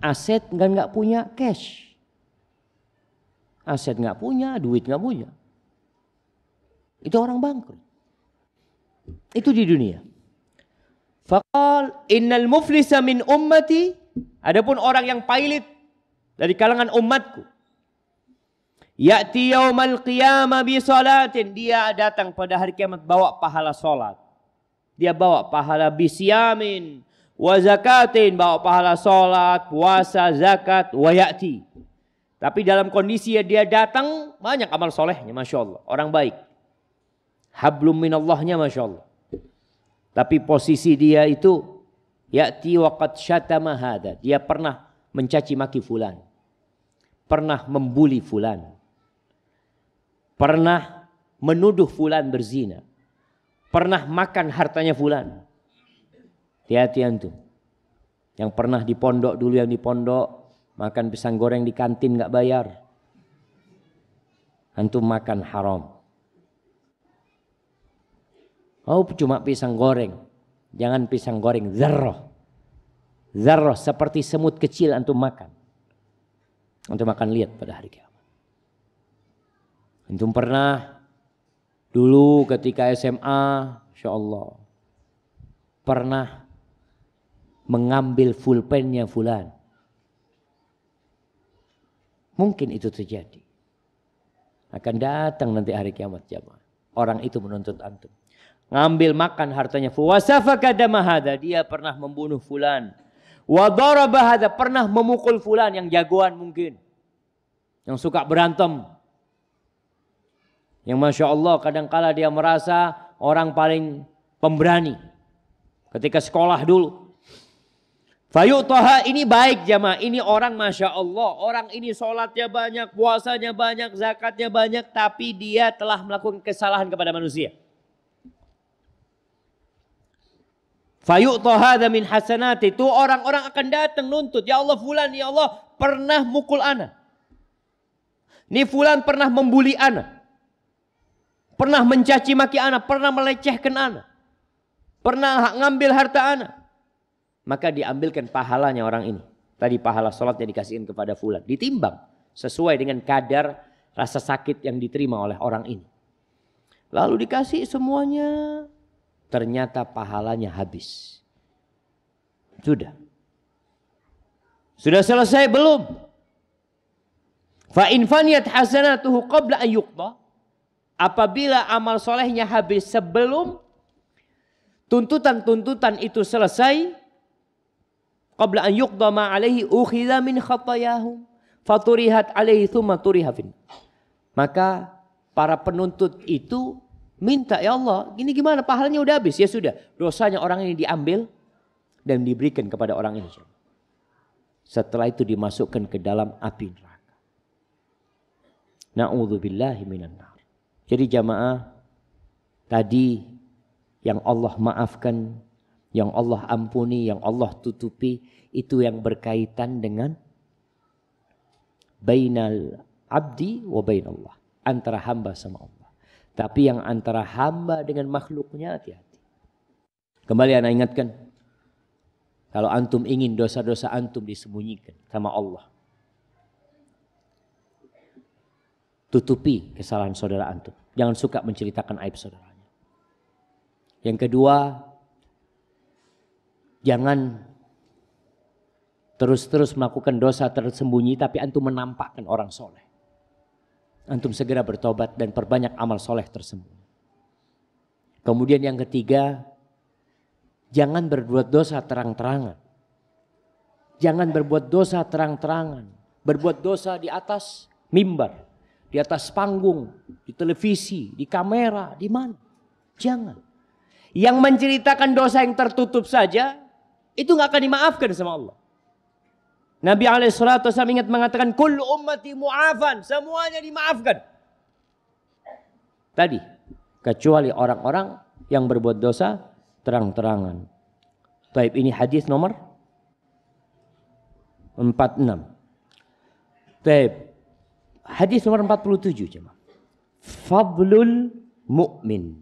aset, enggak punya cash. Aset enggak punya, duit enggak punya. Itu orang bangkrut. Itu di dunia. Faqal innal muflisa min ummati. Adapun orang yang pailit dari kalangan umatku. Ya'ti yaumal qiyamah bi salatin. Dia datang pada hari kiamat bawa pahala salat. Dia bawa pahala bisyamin wa zakatin, bawa pahala salat, puasa, zakat, wa ya'ti. Tapi dalam kondisi dia datang, banyak amal solehnya, Masya Allah. Orang baik. Hablum minallahnya, Masya Allah. Tapi posisi dia itu, ya'ti waqad syatama hadha. Dia pernah mencaci maki fulan. Pernah membuli fulan. Pernah menuduh fulan berzina. Pernah makan hartanya fulan. Hati-hati antum. Yang pernah di pondok dulu, yang di pondok makan pisang goreng di kantin nggak bayar. Antum makan haram. Oh, cuma pisang goreng. Jangan pisang goreng zarrah. Zarrah seperti semut kecil antum makan. Antum akan lihat pada hari kiamat. Antum pernah dulu ketika SMA, Insya Allah, pernah mengambil pulpennya fulan. Mungkin itu terjadi. Akan datang nanti hari kiamat jamaah. Orang itu menuntut antum. Ngambil makan hartanya. Wasafaka dama hadza. Dia pernah membunuh fulan. Wa daraba hadza. Pernah memukul fulan yang jagoan mungkin. Yang suka berantem. Yang Masya Allah kadangkala dia merasa orang paling pemberani. Ketika sekolah dulu. Fayu'taha, ini baik jamaah. Ini orang Masya Allah. Orang ini sholatnya banyak, puasanya banyak, zakatnya banyak. Tapi dia telah melakukan kesalahan kepada manusia. Fayu'taha min hasanati. Itu orang-orang akan datang nuntut. Ya Allah fulan, ya Allah pernah mukul ana. Ini fulan pernah membuli ana. Pernah mencaci maki ana. Pernah melecehkan ana. Pernah ngambil harta ana. Maka diambilkan pahalanya orang ini. Tadi pahala sholatnya dikasihkan kepada fulan. Ditimbang sesuai dengan kadar rasa sakit yang diterima oleh orang ini. Lalu dikasih semuanya. Ternyata pahalanya habis. Sudah. Sudah selesai belum? Fa in faniyat hasanatuhu qabla an yuqda. Apabila amal solehnya habis sebelum tuntutan-tuntutan itu selesai, qabla an yuqda ma alaihi ukhidha min khatayahum faturihat alaihi thumma turiha fin. Maka para penuntut itu minta, ya Allah, ini gimana, pahalanya udah habis. Ya sudah, dosanya orang ini diambil dan diberikan kepada orang ini. Setelah itu dimasukkan ke dalam api neraka. Na'udzubillahi minan nar. Jadi jamaah, tadi yang Allah maafkan, yang Allah ampuni, yang Allah tutupi, itu yang berkaitan dengan bainal abdi wa bainallah, antara hamba sama Allah. Tapi yang antara hamba dengan makhluknya, hati-hati. Kembali anak ingatkan, kalau antum ingin dosa-dosa antum disembunyikan sama Allah, tutupi kesalahan saudara antum. Jangan suka menceritakan aib saudaranya. Yang kedua, jangan terus-terus melakukan dosa tersembunyi tapi antum menampakkan orang soleh. Antum segera bertobat dan perbanyak amal soleh tersembunyi. Kemudian yang ketiga, jangan berbuat dosa terang-terangan. Jangan berbuat dosa terang-terangan. Berbuat dosa di atas mimbar, di atas panggung, di televisi, di kamera, di mana. Jangan. Yang menceritakan dosa yang tertutup saja, itu gak akan dimaafkan sama Allah. Nabi SAW ingat mengatakan, kullu ummati mu'afan, semuanya dimaafkan. Tadi, kecuali orang-orang yang berbuat dosa terang-terangan. Baik, ini hadis nomor 46. Baik, hadis nomor 47 jemaah. Fadlul mu'min.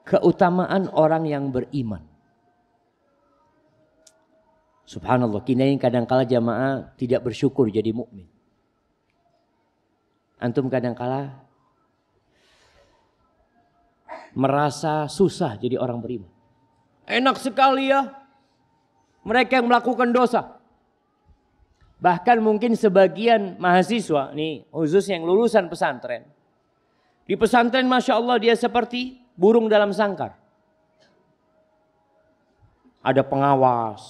Keutamaan orang yang beriman. Subhanallah, kita ini kadangkala jamaah tidak bersyukur jadi mukmin. Antum kadangkala merasa susah jadi orang beriman. Enak sekali ya mereka yang melakukan dosa. Bahkan mungkin sebagian mahasiswa nih, khususnya yang lulusan pesantren. Di pesantren Masya Allah dia seperti burung dalam sangkar. Ada pengawas,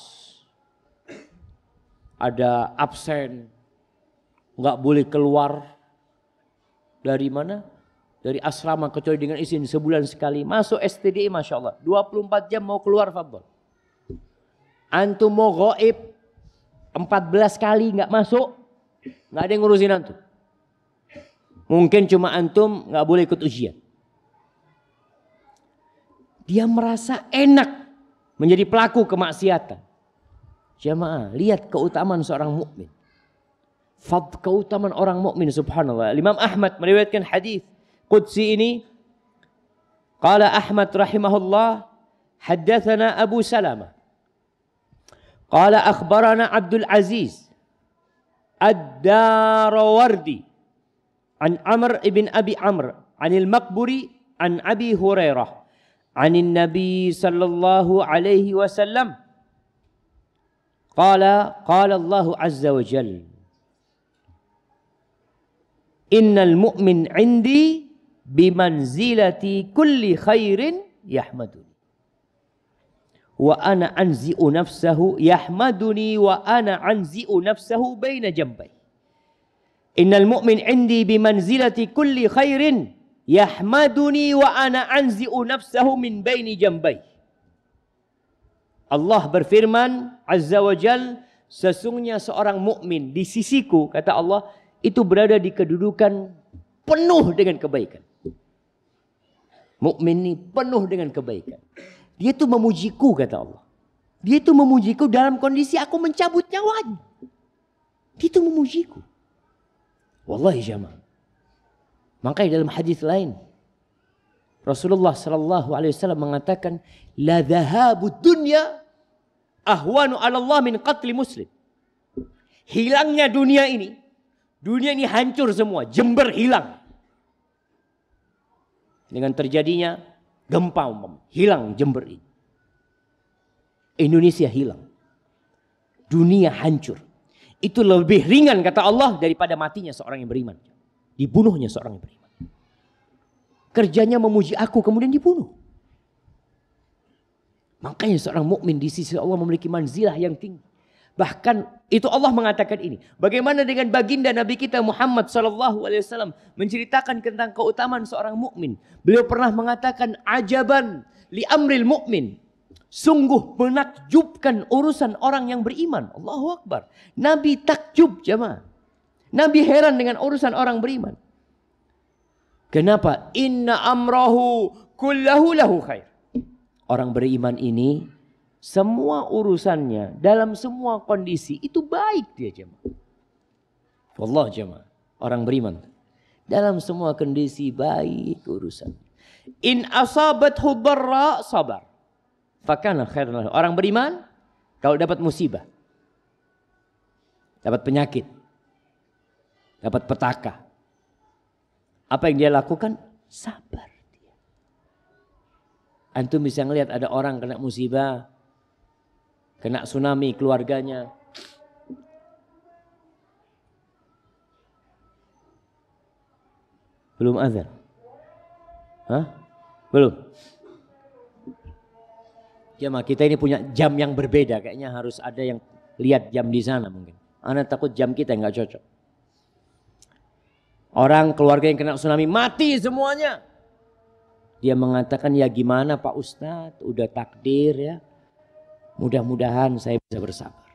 ada absen, nggak boleh keluar dari mana? Dari asrama kecuali dengan izin sebulan sekali. Masuk STDI Masya Allah. 24 jam mau keluar fadhol. Antum mau gaib 14 kali nggak masuk. Nggak ada yang ngurusin antum. Mungkin cuma antum nggak boleh ikut ujian. Dia merasa enak menjadi pelaku kemaksiatan. Jamaah, lihat keutamaan seorang mukmin. Keutamaan orang mukmin subhanallah. Imam Ahmad meriwayatkan hadis qudsi ini. Qala Ahmad rahimahullah, haddatsana Abu Salamah. Qala akhbarana Abdul Aziz Ad-Darawardi an Amr ibn Abi Amr anil Maqburi an Abi Hurairah anin Nabi sallallahu alaihi wasallam qala Allah azza wa jalla innal mu'min 'indi bimanzilati kulli khairin yahmaduni wa ana anzi'u nafsahu yahmaduni wa ana anzi'u nafsahu baina jambai. Innal mu'min 'indi bimanzilati kulli khairin yahmaduni wa ana anzi'u nafsahu min baini jambai. Allah berfirman azza wa jal, sesungguhnya seorang mukmin di sisiku, kata Allah, itu berada di kedudukan penuh dengan kebaikan. Mukmin ini penuh dengan kebaikan. Dia itu memujiku, kata Allah. Dia itu memujiku dalam kondisi aku mencabut nyawanya. Dia itu memujiku. Wallahi jamaah. Makanya dalam hadis lain Rasulullah sallallahu alaihi wasallam mengatakan la dhahabud dunya ahwanu 'ala Allah min qatli muslim. Hilangnya dunia ini hancur semua, Jember hilang. Dengan terjadinya gempa hilang Jember ini. Indonesia hilang. Dunia hancur. Itu lebih ringan kata Allah daripada matinya seorang yang beriman. Dibunuhnya seorang yang beriman. Kerjanya memuji aku kemudian dibunuh. Makanya seorang mukmin di sisi Allah memiliki manzilah yang tinggi. Bahkan itu Allah mengatakan ini. Bagaimana dengan baginda Nabi kita Muhammad SAW menceritakan tentang keutamaan seorang mukmin. Beliau pernah mengatakan ajaban li amril mukmin. Sungguh menakjubkan urusan orang yang beriman. Allahu Akbar. Nabi takjub jemaah. Nabi heran dengan urusan orang beriman. Kenapa? Inna amrahu kullahu lahu khair. Orang beriman ini semua urusannya dalam semua kondisi itu baik dia jemaah. Wallah jemaah. Orang beriman dalam semua kondisi baik urusan. In asabathu dharra sabar. Fakana khairan lahu. Orang beriman kalau dapat musibah, dapat penyakit, dapat petaka, apa yang dia lakukan? Sabar dia. Antum bisa ngelihat ada orang kena musibah, kena tsunami keluarganya. Belum azan? Hah? Belum? Jamaah kita ini punya jam yang berbeda. Kayaknya harus ada yang lihat jam di sana mungkin. Ana takut jam kita nggak cocok. Orang keluarga yang kena tsunami mati semuanya. Dia mengatakan ya gimana Pak Ustadz, udah takdir ya. Mudah-mudahan saya bisa bersabar.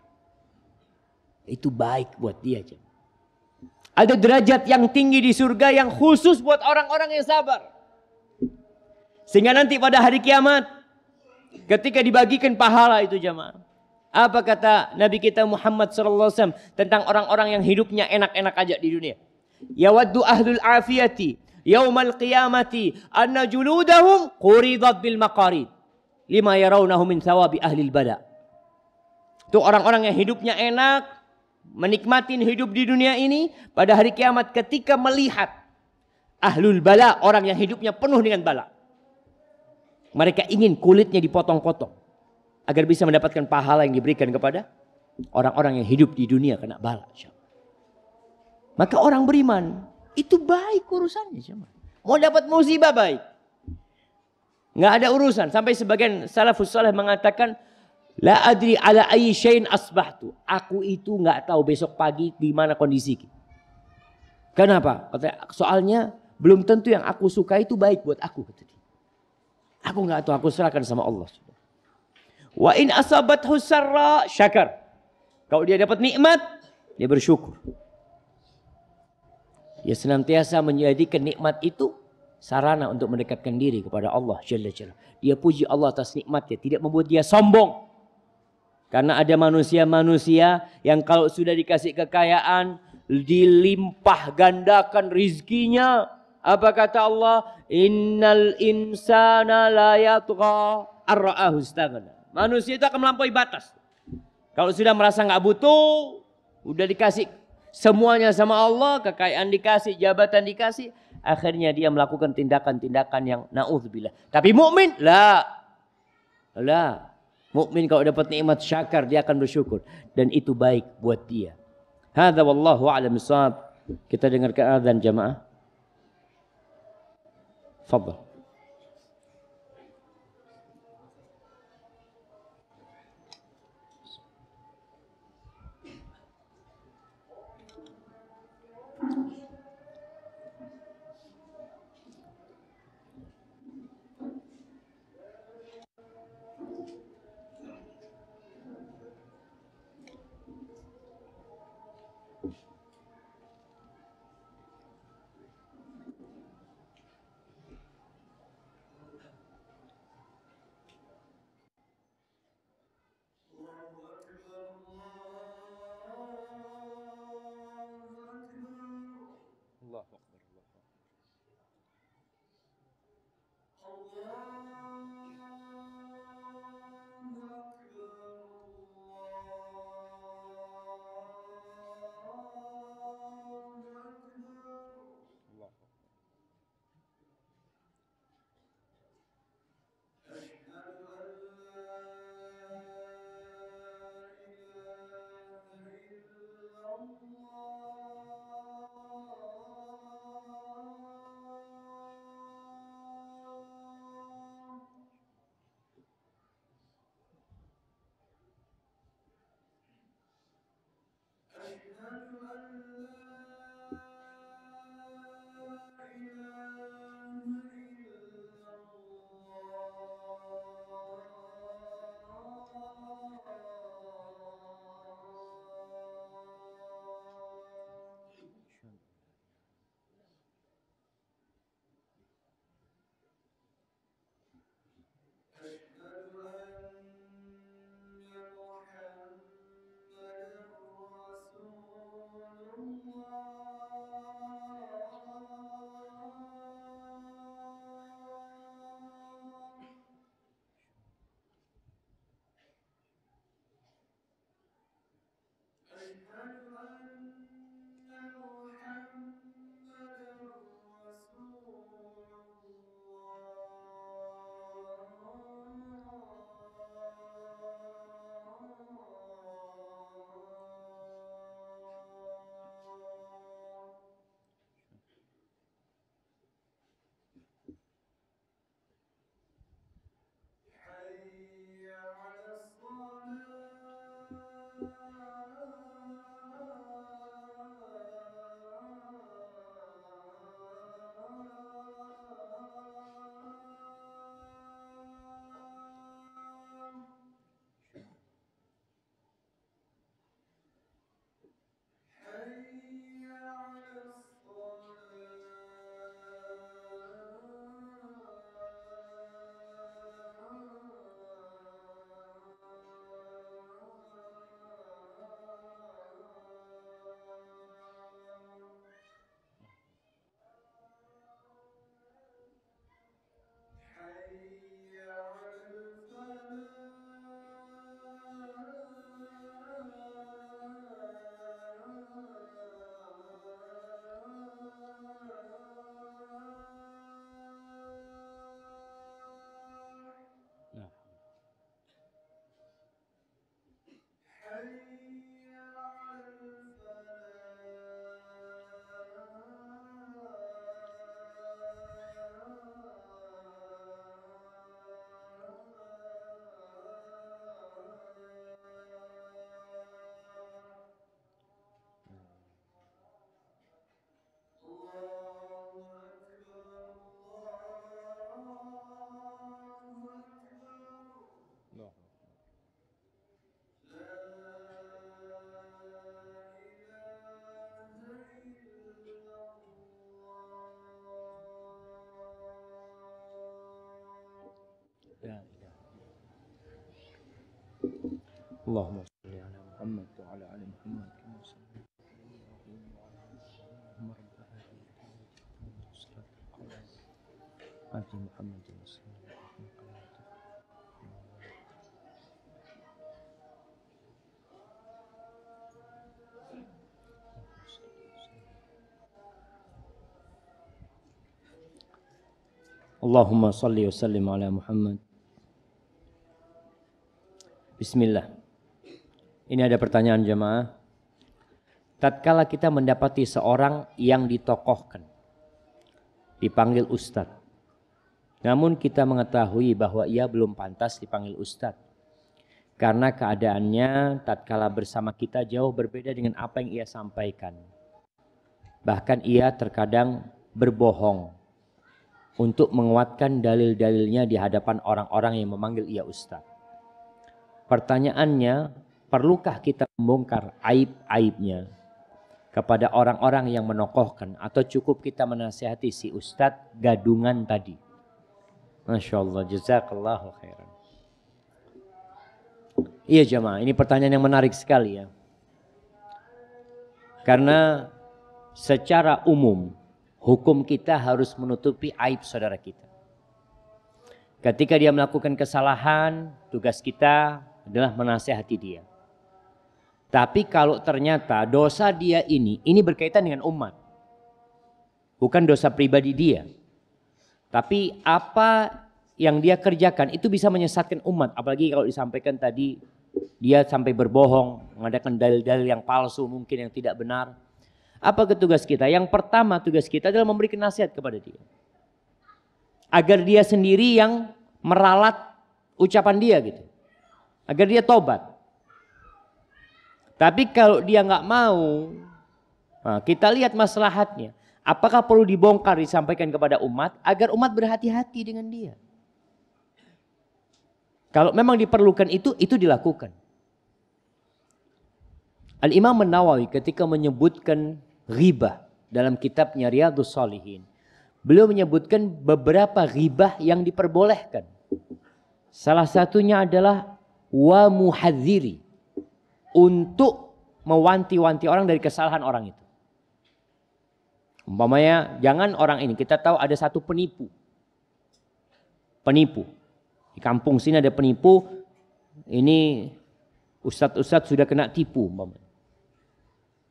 Itu baik buat dia. Ada derajat yang tinggi di surga yang khusus buat orang-orang yang sabar. Sehingga nanti pada hari kiamat, ketika dibagikan pahala itu jamaah. Apa kata Nabi kita Muhammad SAW tentang orang-orang yang hidupnya enak-enak aja di dunia. Yawaddu ahlul afiyati yaumal qiyamati anna juludahum quridat bil maqarid. Lima yarawnahu min thawabi ahlil bala. Itu orang-orang yang hidupnya enak, menikmatin hidup di dunia ini, pada hari kiamat ketika melihat ahlul bala, orang yang hidupnya penuh dengan bala. Mereka ingin kulitnya dipotong-potong agar bisa mendapatkan pahala yang diberikan kepada orang-orang yang hidup di dunia kena bala. Maka orang beriman itu baik urusannya. Mau dapat musibah baik. Nggak ada urusan. Sampai sebagian salafus saleh mengatakan La adri ala ayyi syai'in asbahtu. Aku itu nggak tahu besok pagi gimana kondisi. Kenapa? Kata, soalnya belum tentu yang aku suka itu baik buat aku. Kata dia. Aku nggak tahu, aku serahkan sama Allah. Wa in asabathu sarra syakar. Kalau dia dapat nikmat, dia bersyukur. Dia senantiasa menjadikan nikmat itu sarana untuk mendekatkan diri kepada Allah Jalla Jalla. Dia puji Allah atas nikmatnya, tidak membuat dia sombong. Karena ada manusia-manusia yang kalau sudah dikasih kekayaan, dilimpah gandakan rizkinya. Apa kata Allah? Innal insana la yatgha ar-ra'ahu istaghna. Manusia itu akan melampaui batas. Kalau sudah merasa nggak butuh, udah dikasih semuanya sama Allah, kekayaan dikasih, jabatan dikasih, akhirnya dia melakukan tindakan-tindakan yang naudzubillah. Tapi mukmin lah. Mukmin kalau dapat nikmat syakar dia akan bersyukur dan itu baik buat dia. Hadza wallahu a'lam bissawab. Kita dengarkan azan jamaah. Fadhal. Allahumma shalli ala Muhammad wa ala ali Muhammad kama shallaita ala Muhammad Allahumma salli wa sallim ala Muhammad. Bismillah. Ini ada pertanyaan jemaah. Tatkala kita mendapati seorang yang ditokohkan, dipanggil ustadz, namun kita mengetahui bahwa ia belum pantas dipanggil ustadz, karena keadaannya tatkala bersama kita jauh berbeda dengan apa yang ia sampaikan. Bahkan ia terkadang berbohong untuk menguatkan dalil-dalilnya di hadapan orang-orang yang memanggil ia ustadz. Pertanyaannya, perlukah kita membongkar aib-aibnya kepada orang-orang yang menokohkan, atau cukup kita menasihati si ustadz gadungan tadi? Masya Allah, jazakallahu khairan. Iya jemaah, ini pertanyaan yang menarik sekali ya. Karena secara umum hukum kita harus menutupi aib saudara kita. Ketika dia melakukan kesalahan, tugas kita adalah menasihati dia. Tapi kalau ternyata dosa dia ini berkaitan dengan umat, bukan dosa pribadi dia, tapi apa yang dia kerjakan itu bisa menyesatkan umat. Apalagi kalau disampaikan tadi dia sampai berbohong, mengadakan dalil-dalil yang palsu, mungkin yang tidak benar. Apa tugas kita? Yang pertama tugas kita adalah memberikan nasihat kepada dia, agar dia sendiri yang meralat ucapan dia gitu, agar dia tobat. Tapi kalau dia nggak mau, nah kita lihat maslahatnya. Apakah perlu dibongkar, disampaikan kepada umat agar umat berhati-hati dengan dia? Kalau memang diperlukan itu dilakukan. Al-Imam An-Nawawi ketika menyebutkan ghibah dalam kitabnya Riyadhus Shalihin, beliau menyebutkan beberapa ghibah yang diperbolehkan. Salah satunya adalah wa muhadziri, untuk mewanti-wanti orang dari kesalahan orang itu. Umpamanya jangan orang ini, kita tahu ada satu penipu. Di kampung sini ada penipu, ini ustadz-ustadz sudah kena tipu umpamanya.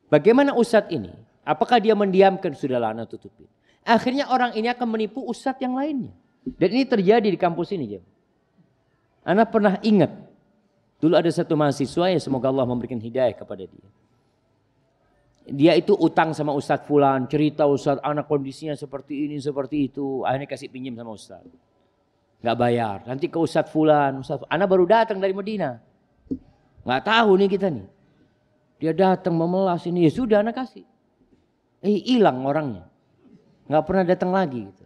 Bagaimana ustadz ini? Apakah dia mendiamkan? Sudahlah, anak tutupin. Akhirnya orang ini akan menipu ustadz yang lainnya. Dan ini terjadi di kampus ini. Anak pernah ingat, dulu ada satu mahasiswa, ya semoga Allah memberikan hidayah kepada dia. Dia itu utang sama ustadz fulan, cerita ustadz anak kondisinya seperti ini, seperti itu. Akhirnya kasih pinjam sama ustadz. Gak bayar. Nanti ke ustadz fulan, anak baru datang dari Medina. Gak tahu nih kita nih. Dia datang memelas ini, ya sudah anak kasih. Hilang orangnya. Gak pernah datang lagi. Gitu.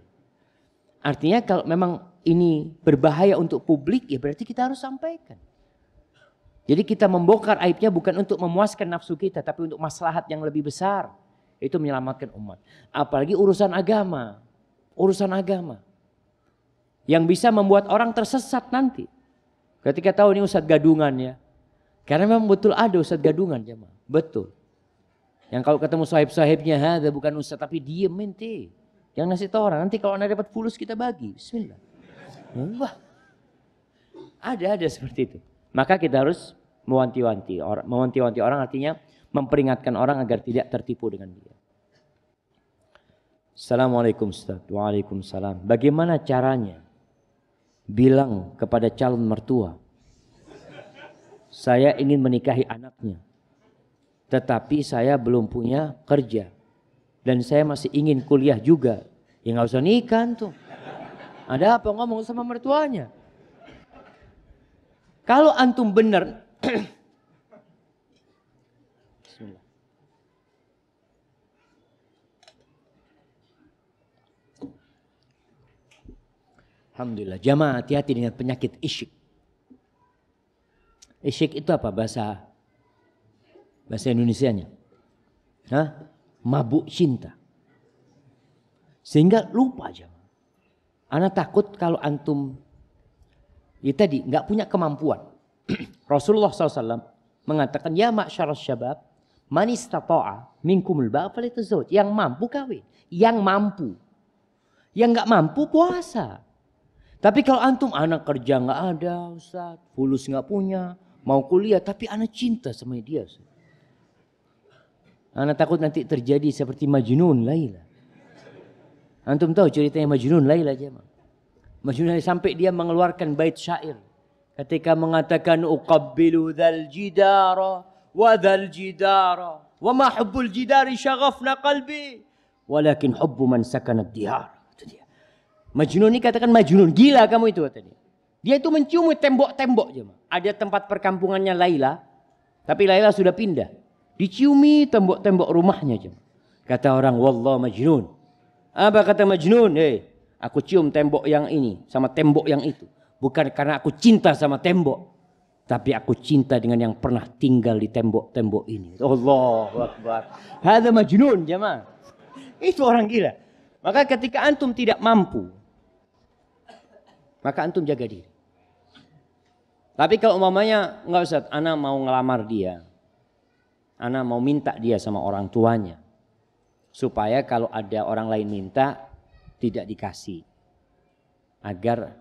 Artinya kalau memang ini berbahaya untuk publik, ya berarti kita harus sampaikan. Jadi kita membongkar aibnya bukan untuk memuaskan nafsu kita, tapi untuk maslahat yang lebih besar. Itu menyelamatkan umat. Apalagi urusan agama. Urusan agama. Yang bisa membuat orang tersesat nanti. Ketika tahu ini ustadz gadungan ya. Karena memang betul ada ustadz gadungan jemaah. Betul. Yang kalau ketemu sahib-sahibnya, ada bukan ustadz tapi diem ente. Yang ngasih tahu orang, nanti kalau anda dapat fulus kita bagi. Bismillah. Wah. Ada seperti itu. Maka kita harus mewanti-wanti orang. Mewanti-wanti orang artinya memperingatkan orang agar tidak tertipu dengan dia. Assalamualaikum Ustaz. Waalaikumsalam. Bagaimana caranya bilang kepada calon mertua, saya ingin menikahi anaknya, tetapi saya belum punya kerja dan saya masih ingin kuliah juga. Ya nggak usah nikah tuh. Ada apa ngomong sama mertuanya? Kalau antum benar, Bismillah. Alhamdulillah. Jamaah hati-hati dengan penyakit isyik. Isyik itu apa bahasa Indonesianya? Hah? Mabuk cinta. Sehingga lupa jamaah. Ana takut kalau antum ya tadi nggak punya kemampuan. Rasulullah SAW mengatakan, ya ma'syarus syabab, man istata'a minkumul ba'a falyatazawwaj. Yang mampu kawin, yang mampu. Yang nggak mampu puasa. Tapi kalau antum anak kerja nggak ada, Ustaz, fulus nggak punya, mau kuliah tapi anak cinta sama dia, Ustaz. Anak takut nanti terjadi seperti Majnun Laila. Antum tahu ceritanya Majnun Laila aja, Majnun Laila sampai dia mengeluarkan bait syair ketika mengatakan uqabbilu dzal jidara wa dzal jidara wa ma hubbul jidari syaghafna qalbi walakin hubbu man sakana ad-diyar. Majnun ini katakan Majnun, gila kamu itu kata dia. Dia itu mencium tembok-tembok jemaah. Ada tempat perkampungannya Laila, tapi Laila sudah pindah. Diciumi tembok-tembok rumahnya jemaah. Kata orang, wallah Majnun. Apa kata Majnun? Aku cium tembok yang ini sama tembok yang itu. Bukan karena aku cinta sama tembok, tapi aku cinta dengan yang pernah tinggal di tembok-tembok ini. Allahu Akbar. Hadza Majnun jemaah. Itu orang gila. Maka ketika antum tidak mampu, maka antum jaga diri. Tapi kalau umpamanya enggak Ustaz, ana mau ngelamar dia. Ana mau minta dia sama orang tuanya. Supaya kalau ada orang lain minta tidak dikasih. Agar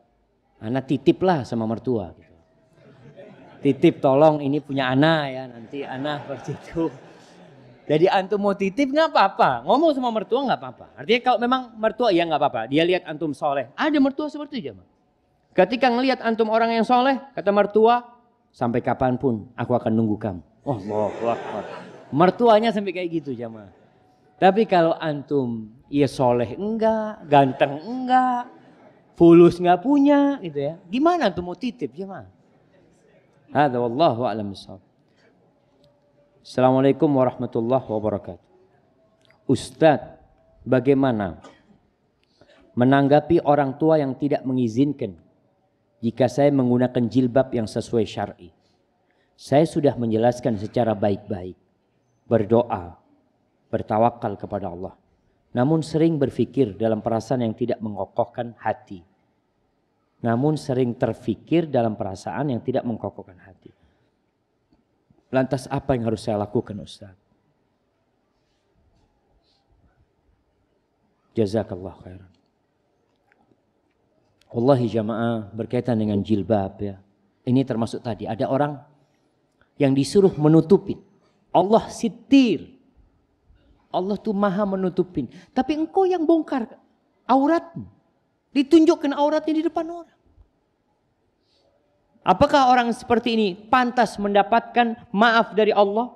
ana titiplah sama mertua gitu. Titip tolong ini punya ana ya, nanti ana seperti itu. Jadi antum mau titip nggak apa-apa, ngomong sama mertua nggak apa-apa. Artinya kalau memang mertua ya nggak apa-apa. Dia lihat antum soleh, ada mertua seperti itu jemaah. Ketika ngelihat antum orang yang soleh, kata mertua, sampai kapanpun aku akan nunggu kamu. Allahu Akbar. Mertuanya sampai kayak gitu jemaah. Tapi kalau antum ya soleh enggak, ganteng enggak, fulus nggak punya, gitu ya. Gimana antum mau titip jemaah? Hadza wallahu a'lam bishawab. Assalamualaikum warahmatullahi wabarakatuh. Ustadz, bagaimana menanggapi orang tua yang tidak mengizinkan jika saya menggunakan jilbab yang sesuai syar'i? Saya sudah menjelaskan secara baik-baik, berdoa, bertawakal kepada Allah. Namun sering berpikir dalam perasaan yang tidak mengokohkan hati. Namun sering terfikir dalam perasaan yang tidak mengokohkan hati. Lantas apa yang harus saya lakukan Ustaz? Jazakallah khairan. Wallahi jamaah berkaitan dengan jilbab ya. Ini termasuk tadi ada orang yang disuruh menutupin. Allah sitir. Allah tuh maha menutupin. Tapi engkau yang bongkar auratmu. Ditunjukkan auratnya di depan orang. Apakah orang seperti ini pantas mendapatkan maaf dari Allah?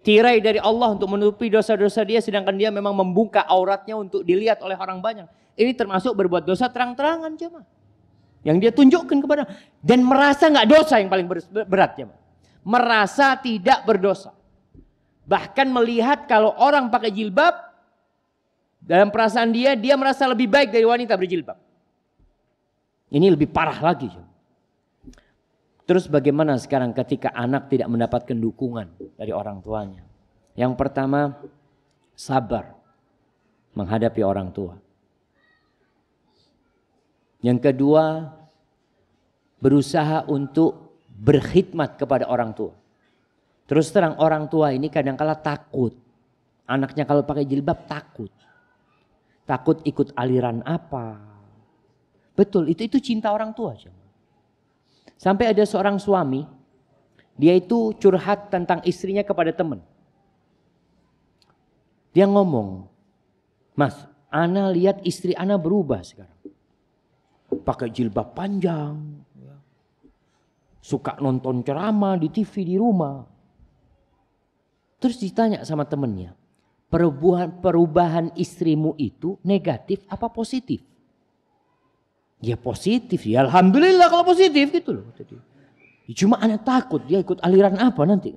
Tirai dari Allah untuk menutupi dosa-dosa dia sedangkan dia memang membuka auratnya untuk dilihat oleh orang banyak. Ini termasuk berbuat dosa terang-terangan jemaah. Yang dia tunjukkan kepada dan merasa nggak dosa yang paling berat jemaah. Merasa tidak berdosa. Bahkan melihat kalau orang pakai jilbab dalam perasaan dia merasa lebih baik dari wanita berjilbab. Ini lebih parah lagi jemaah. Terus bagaimana sekarang ketika anak tidak mendapatkan dukungan dari orang tuanya? Yang pertama, sabar menghadapi orang tua. Yang kedua, berusaha untuk berkhidmat kepada orang tua. Terus terang orang tua ini kadang-kala takut. Anaknya kalau pakai jilbab takut. Takut ikut aliran apa. Betul, itu cinta orang tua. Sampai ada seorang suami, dia itu curhat tentang istrinya kepada teman. Dia ngomong, Mas, ana lihat istri ana berubah sekarang. Pakai jilbab panjang. Suka nonton ceramah di TV di rumah. Terus ditanya sama temannya, perubahan istrimu itu negatif apa positif? Ya positif, ya alhamdulillah kalau positif gitu loh. Cuma anak takut dia ikut aliran apa nanti.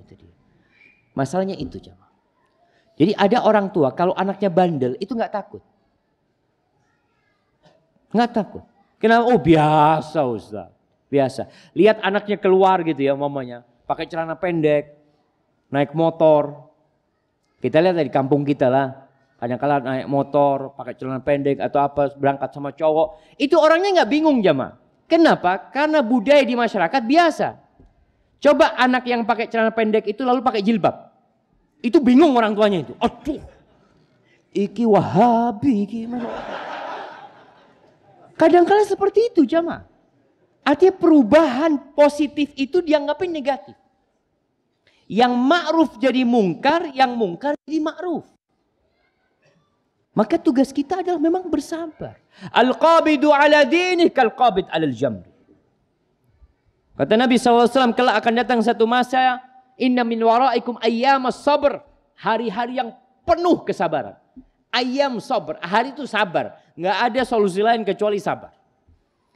Masalahnya itu jemaah. Jadi ada orang tua kalau anaknya bandel itu nggak takut. Nggak takut. Kenapa? Oh biasa Ustaz. Biasa. Lihat anaknya keluar gitu ya mamanya. Pakai celana pendek. Naik motor. Kita lihat dari kampung kita lah. Kadang-kadang naik motor, pakai celana pendek atau apa, berangkat sama cowok. Itu orangnya nggak bingung jemaah. Kenapa? Karena budaya di masyarakat biasa. Coba anak yang pakai celana pendek itu lalu pakai jilbab. Itu bingung orang tuanya itu. Aduh, iki Wahabi, iki mana? Kadang-kadang seperti itu jamaah. Artinya perubahan positif itu dianggapnya negatif. Yang ma'ruf jadi mungkar, yang mungkar jadi ma'ruf. Maka tugas kita adalah memang bersabar. Al-qabidu ala dinih kal-qabid ala al-jamr. Kata Nabi SAW, kelak akan datang satu masa, inna min waraikum ayyamas sabr. Hari-hari yang penuh kesabaran. Ayyam sabr, hari itu sabar. Nggak ada solusi lain kecuali sabar.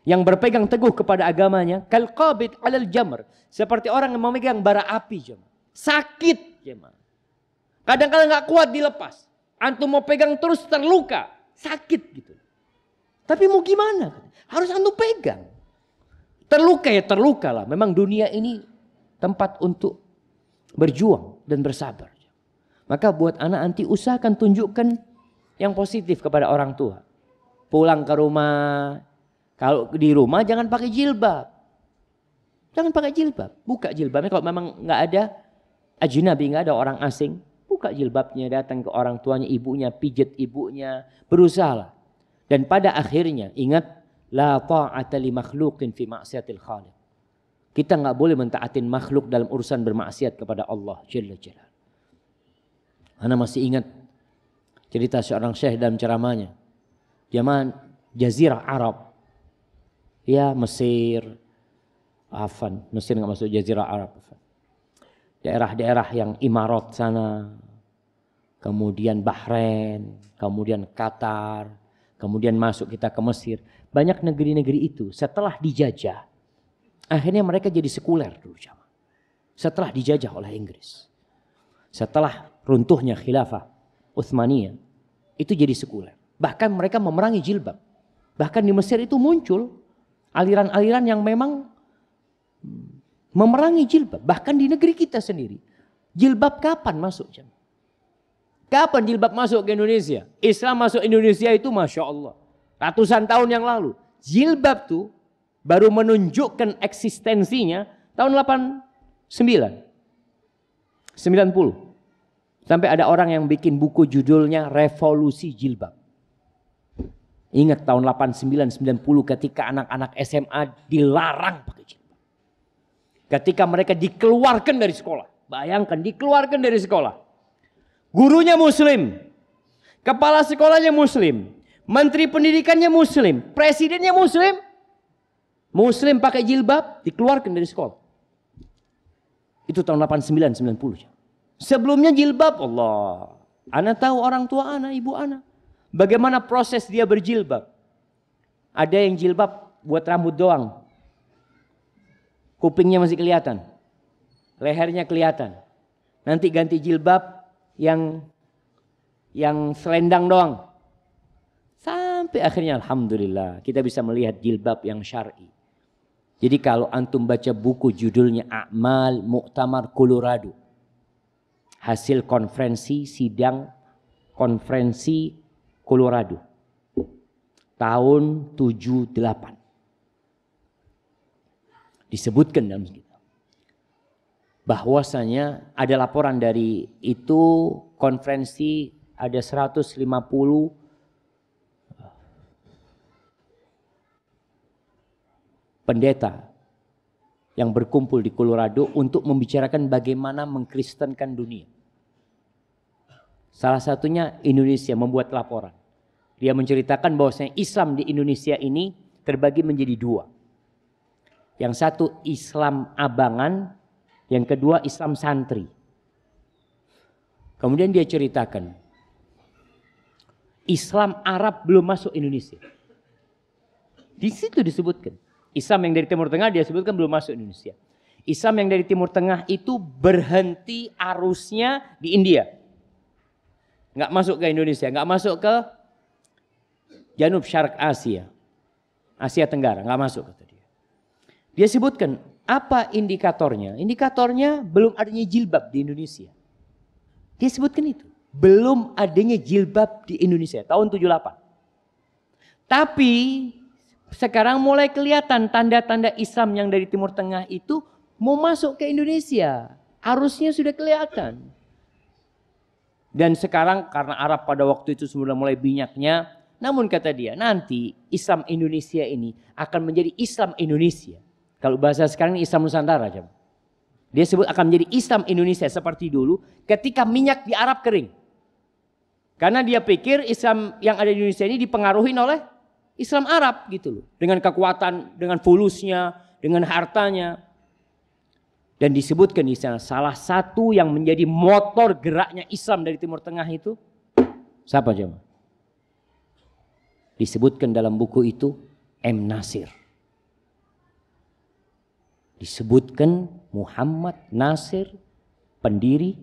Yang berpegang teguh kepada agamanya, kal-qabid ala al-jamr. Seperti orang yang memegang bara api. Sakit. Kadang-kadang nggak kuat dilepas. Antum mau pegang terus terluka, sakit gitu. Tapi mau gimana? Harus antum pegang. Terluka ya terluka lah. Memang dunia ini tempat untuk berjuang dan bersabar. Maka buat anak anti usahakan tunjukkan yang positif kepada orang tua. Pulang ke rumah, kalau di rumah jangan pakai jilbab. Jangan pakai jilbab. Buka jilbabnya kalau memang nggak ada ajnabi, nggak ada orang asing. Buka jilbabnya, datang ke orang tuanya, ibunya, pijet ibunya, berusahalah. Dan pada akhirnya ingat, la ta'ata li makhluqin fi ma'siyatil khaliq. Kita nggak boleh mentaatin makhluk dalam urusan bermaksiat kepada Allah Jalla Jalla. Ana masih ingat cerita seorang syekh dalam ceramahnya. Zaman Jazirah Arab. Ya Mesir, Mesir nggak masuk Jazirah Arab. Daerah-daerah yang Imarat sana, kemudian Bahrain, kemudian Qatar, kemudian masuk kita ke Mesir. Banyak negeri-negeri itu setelah dijajah, akhirnya mereka jadi sekuler dulu. Setelah dijajah oleh Inggris. Setelah runtuhnya khilafah Utsmaniyah, itu jadi sekuler. Bahkan mereka memerangi jilbab. Bahkan di Mesir itu muncul aliran-aliran yang memang memerangi jilbab. Bahkan di negeri kita sendiri. Jilbab kapan masuk? Kapan jilbab masuk ke Indonesia? Islam masuk Indonesia itu Masya Allah. Ratusan tahun yang lalu. Jilbab tuh baru menunjukkan eksistensinya tahun 89. 90. Sampai ada orang yang bikin buku judulnya Revolusi Jilbab. Ingat tahun 89, 90 ketika anak-anak SMA dilarang pakai jilbab. Ketika mereka dikeluarkan dari sekolah. Bayangkan dikeluarkan dari sekolah. Gurunya muslim. Kepala sekolahnya muslim. Menteri pendidikannya muslim. Presidennya muslim. Muslim pakai jilbab dikeluarkan dari sekolah. Itu tahun 89, 90. Sebelumnya jilbab Allah. Ana tahu orang tua ana, ibu ana. Bagaimana proses dia berjilbab. Ada yang jilbab buat rambut doang. Kupingnya masih kelihatan. Lehernya kelihatan. Nanti ganti jilbab yang selendang doang. Sampai akhirnya alhamdulillah kita bisa melihat jilbab yang syar'i. Jadi kalau antum baca buku judulnya A'mal Muktamar Colorado. Hasil konferensi sidang konferensi Colorado. Tahun 78. Disebutkan dalam kitab bahwasanya ada laporan dari itu konferensi ada 150 pendeta yang berkumpul di Colorado untuk membicarakan bagaimana mengkristenkan dunia. Salah satunya Indonesia membuat laporan. Dia menceritakan bahwasanya Islam di Indonesia ini terbagi menjadi dua. Yang satu Islam abangan, yang kedua Islam santri. Kemudian dia ceritakan, Islam Arab belum masuk Indonesia. Di situ disebutkan. Islam yang dari Timur Tengah dia sebutkan belum masuk Indonesia. Islam yang dari Timur Tengah itu berhenti arusnya di India. Nggak masuk ke Indonesia, nggak masuk ke Janub Syarak Asia. Asia Tenggara, nggak masuk kata dia. Dia sebutkan apa indikatornya? Indikatornya belum adanya jilbab di Indonesia. Dia sebutkan itu. Belum adanya jilbab di Indonesia tahun 78. Tapi sekarang mulai kelihatan tanda-tanda Islam yang dari Timur Tengah itu mau masuk ke Indonesia. Arusnya sudah kelihatan. Dan sekarang karena Arab pada waktu itu sudah mulai binyaknya. Namun kata dia, nanti Islam Indonesia ini akan menjadi Islam Indonesia. Kalau bahasa sekarang ini Islam Nusantara. Dia sebut akan menjadi Islam Indonesia seperti dulu ketika minyak di Arab kering. Karena dia pikir Islam yang ada di Indonesia ini dipengaruhi oleh Islam Arab gitu loh. Dengan kekuatan, dengan fulusnya, dengan hartanya. Dan disebutkan di sana salah satu yang menjadi motor geraknya Islam dari Timur Tengah itu siapa jemaah? Disebutkan dalam buku itu M. Nasir. Disebutkan Muhammad Nasir, pendiri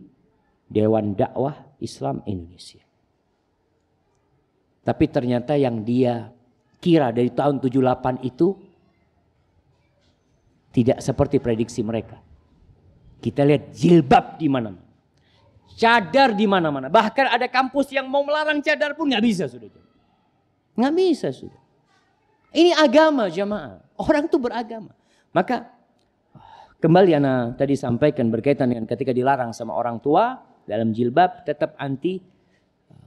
Dewan Dakwah Islam Indonesia. Tapi ternyata yang dia kira dari tahun 78 itu tidak seperti prediksi mereka. Kita lihat jilbab di mana-mana. Cadar di mana-mana. Bahkan ada kampus yang mau melarang cadar pun nggak bisa sudah. Nggak bisa sudah. Ini agama jamaah. Orang tuh beragama. Maka kembali ana tadi sampaikan berkaitan dengan ketika dilarang sama orang tua dalam jilbab tetap anti,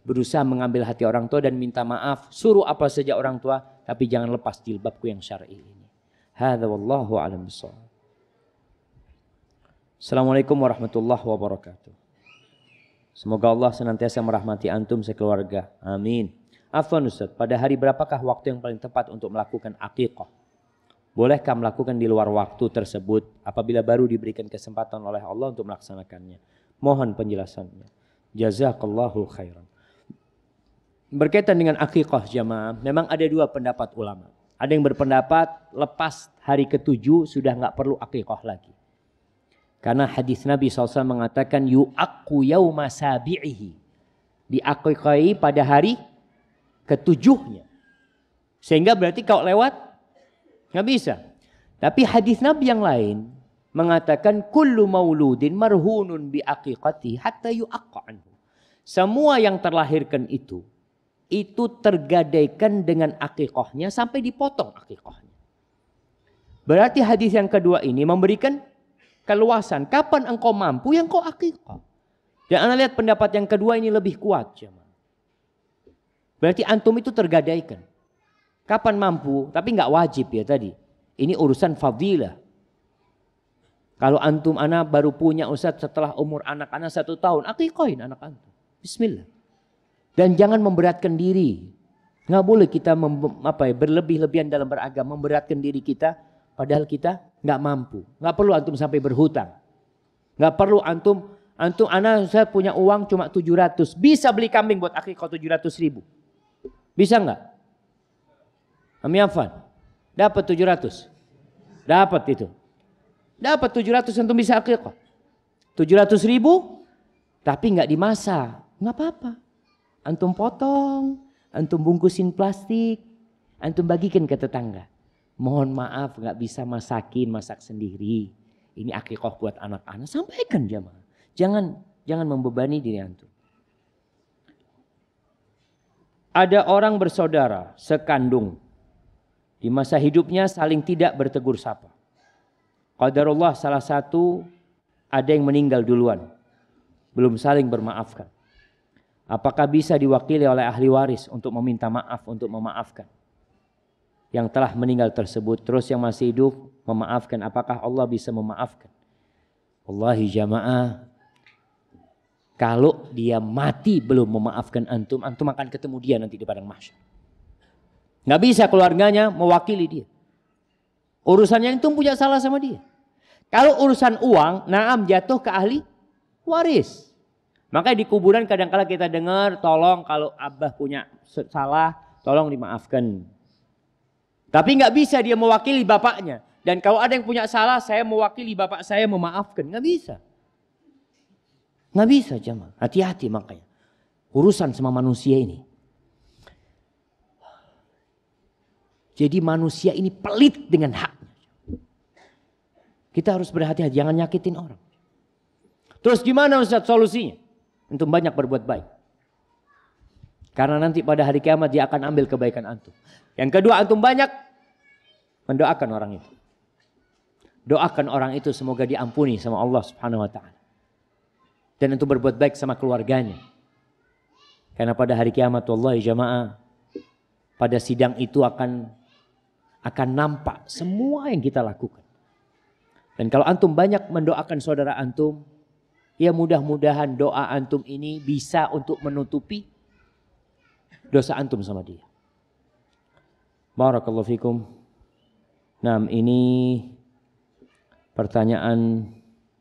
berusaha mengambil hati orang tua dan minta maaf. Suruh apa saja orang tua, tapi jangan lepas jilbabku yang syar'i ini. Hadza wallahu a'lam bishawab. Assalamualaikum warahmatullahi wabarakatuh. Semoga Allah senantiasa merahmati antum sekeluarga. Amin. Afwan Ustaz, pada hari berapakah waktu yang paling tepat untuk melakukan aqiqah? Bolehkah melakukan di luar waktu tersebut apabila baru diberikan kesempatan oleh Allah untuk melaksanakannya? Mohon penjelasannya. Jazakallahu khairan. Berkaitan dengan aqiqah jamaah, memang ada dua pendapat ulama. Ada yang berpendapat lepas hari ke-7 sudah nggak perlu aqiqah lagi. Karena hadis Nabi SAW mengatakan yu'aqqu yauma sabi'ihi. Diaqiqahi pada hari ke-7-nya. Sehingga berarti kalau lewat nggak bisa. Tapi hadis Nabi yang lain mengatakan kullu mauludin marhunun bi aqiqati hatta yu'aqqa anhu. Semua yang terlahirkan itu tergadaikan dengan aqiqahnya sampai dipotong aqiqahnya. Berarti hadis yang kedua ini memberikan keluasan. Kapan engkau mampu yang kau aqiqah. Dan anda lihat pendapat yang kedua ini lebih kuat. Berarti antum itu tergadaikan. Kapan mampu, tapi nggak wajib ya tadi. Ini urusan fadilah. Kalau antum anak baru punya Ustaz setelah umur anak-anak 1 tahun, aqiqahin anak antum. Bismillah. Dan jangan memberatkan diri. Nggak boleh kita berlebih-lebihan dalam beragama, memberatkan diri kita, padahal kita nggak mampu. Nggak perlu antum sampai berhutang. Nggak perlu antum anak saya punya uang cuma 700, bisa beli kambing buat aqiqah 700.000. Bisa nggak? Ami Afan, dapat 700, dapat itu, dapat 700 antum bisa aqiqah, 700.000, tapi nggak dimasak, nggak apa-apa. Antum potong, antum bungkusin plastik, antum bagikan ke tetangga. Mohon maaf nggak bisa masak sendiri. Ini aqiqah buat anak-anak. Sampaikan jamaah. Jangan membebani diri antum. Ada orang bersaudara sekandung. Di masa hidupnya saling tidak bertegur sapa. Qadarullah salah satu ada yang meninggal duluan. Belum saling bermaafkan. Apakah bisa diwakili oleh ahli waris untuk meminta maaf, untuk memaafkan yang telah meninggal tersebut, terus yang masih hidup memaafkan? Apakah Allah bisa memaafkan? Wallahi jamaah, kalau dia mati belum memaafkan antum akan ketemu dia nanti di padang mahsyar. Nggak bisa keluarganya mewakili dia. Urusannya antum punya salah sama dia. Kalau urusan uang, naam jatuh ke ahli waris. Makanya di kuburan kadang-kala kita dengar, tolong kalau abah punya salah, tolong dimaafkan. Tapi nggak bisa dia mewakili bapaknya. Dan kalau ada yang punya salah, saya mewakili bapak saya memaafkan. Nggak bisa. Nggak bisa jemaah. Hati-hati makanya. Urusan sama manusia ini. Jadi manusia ini pelit dengan haknya. Kita harus berhati-hati, jangan nyakitin orang. Terus gimana Ustaz solusinya? Antum banyak berbuat baik. Karena nanti pada hari kiamat dia akan ambil kebaikan antum. Yang kedua, antum banyak mendoakan orang itu. Doakan orang itu semoga diampuni sama Allah Subhanahu wa taala. Dan untuk berbuat baik sama keluarganya. Karena pada hari kiamat wallahi jamaah, pada sidang itu akan nampak semua yang kita lakukan. Dan kalau antum banyak mendoakan saudara antum, ya mudah-mudahan doa antum ini bisa untuk menutupi dosa antum sama dia. Barakallahu fikum. Nah, ini pertanyaan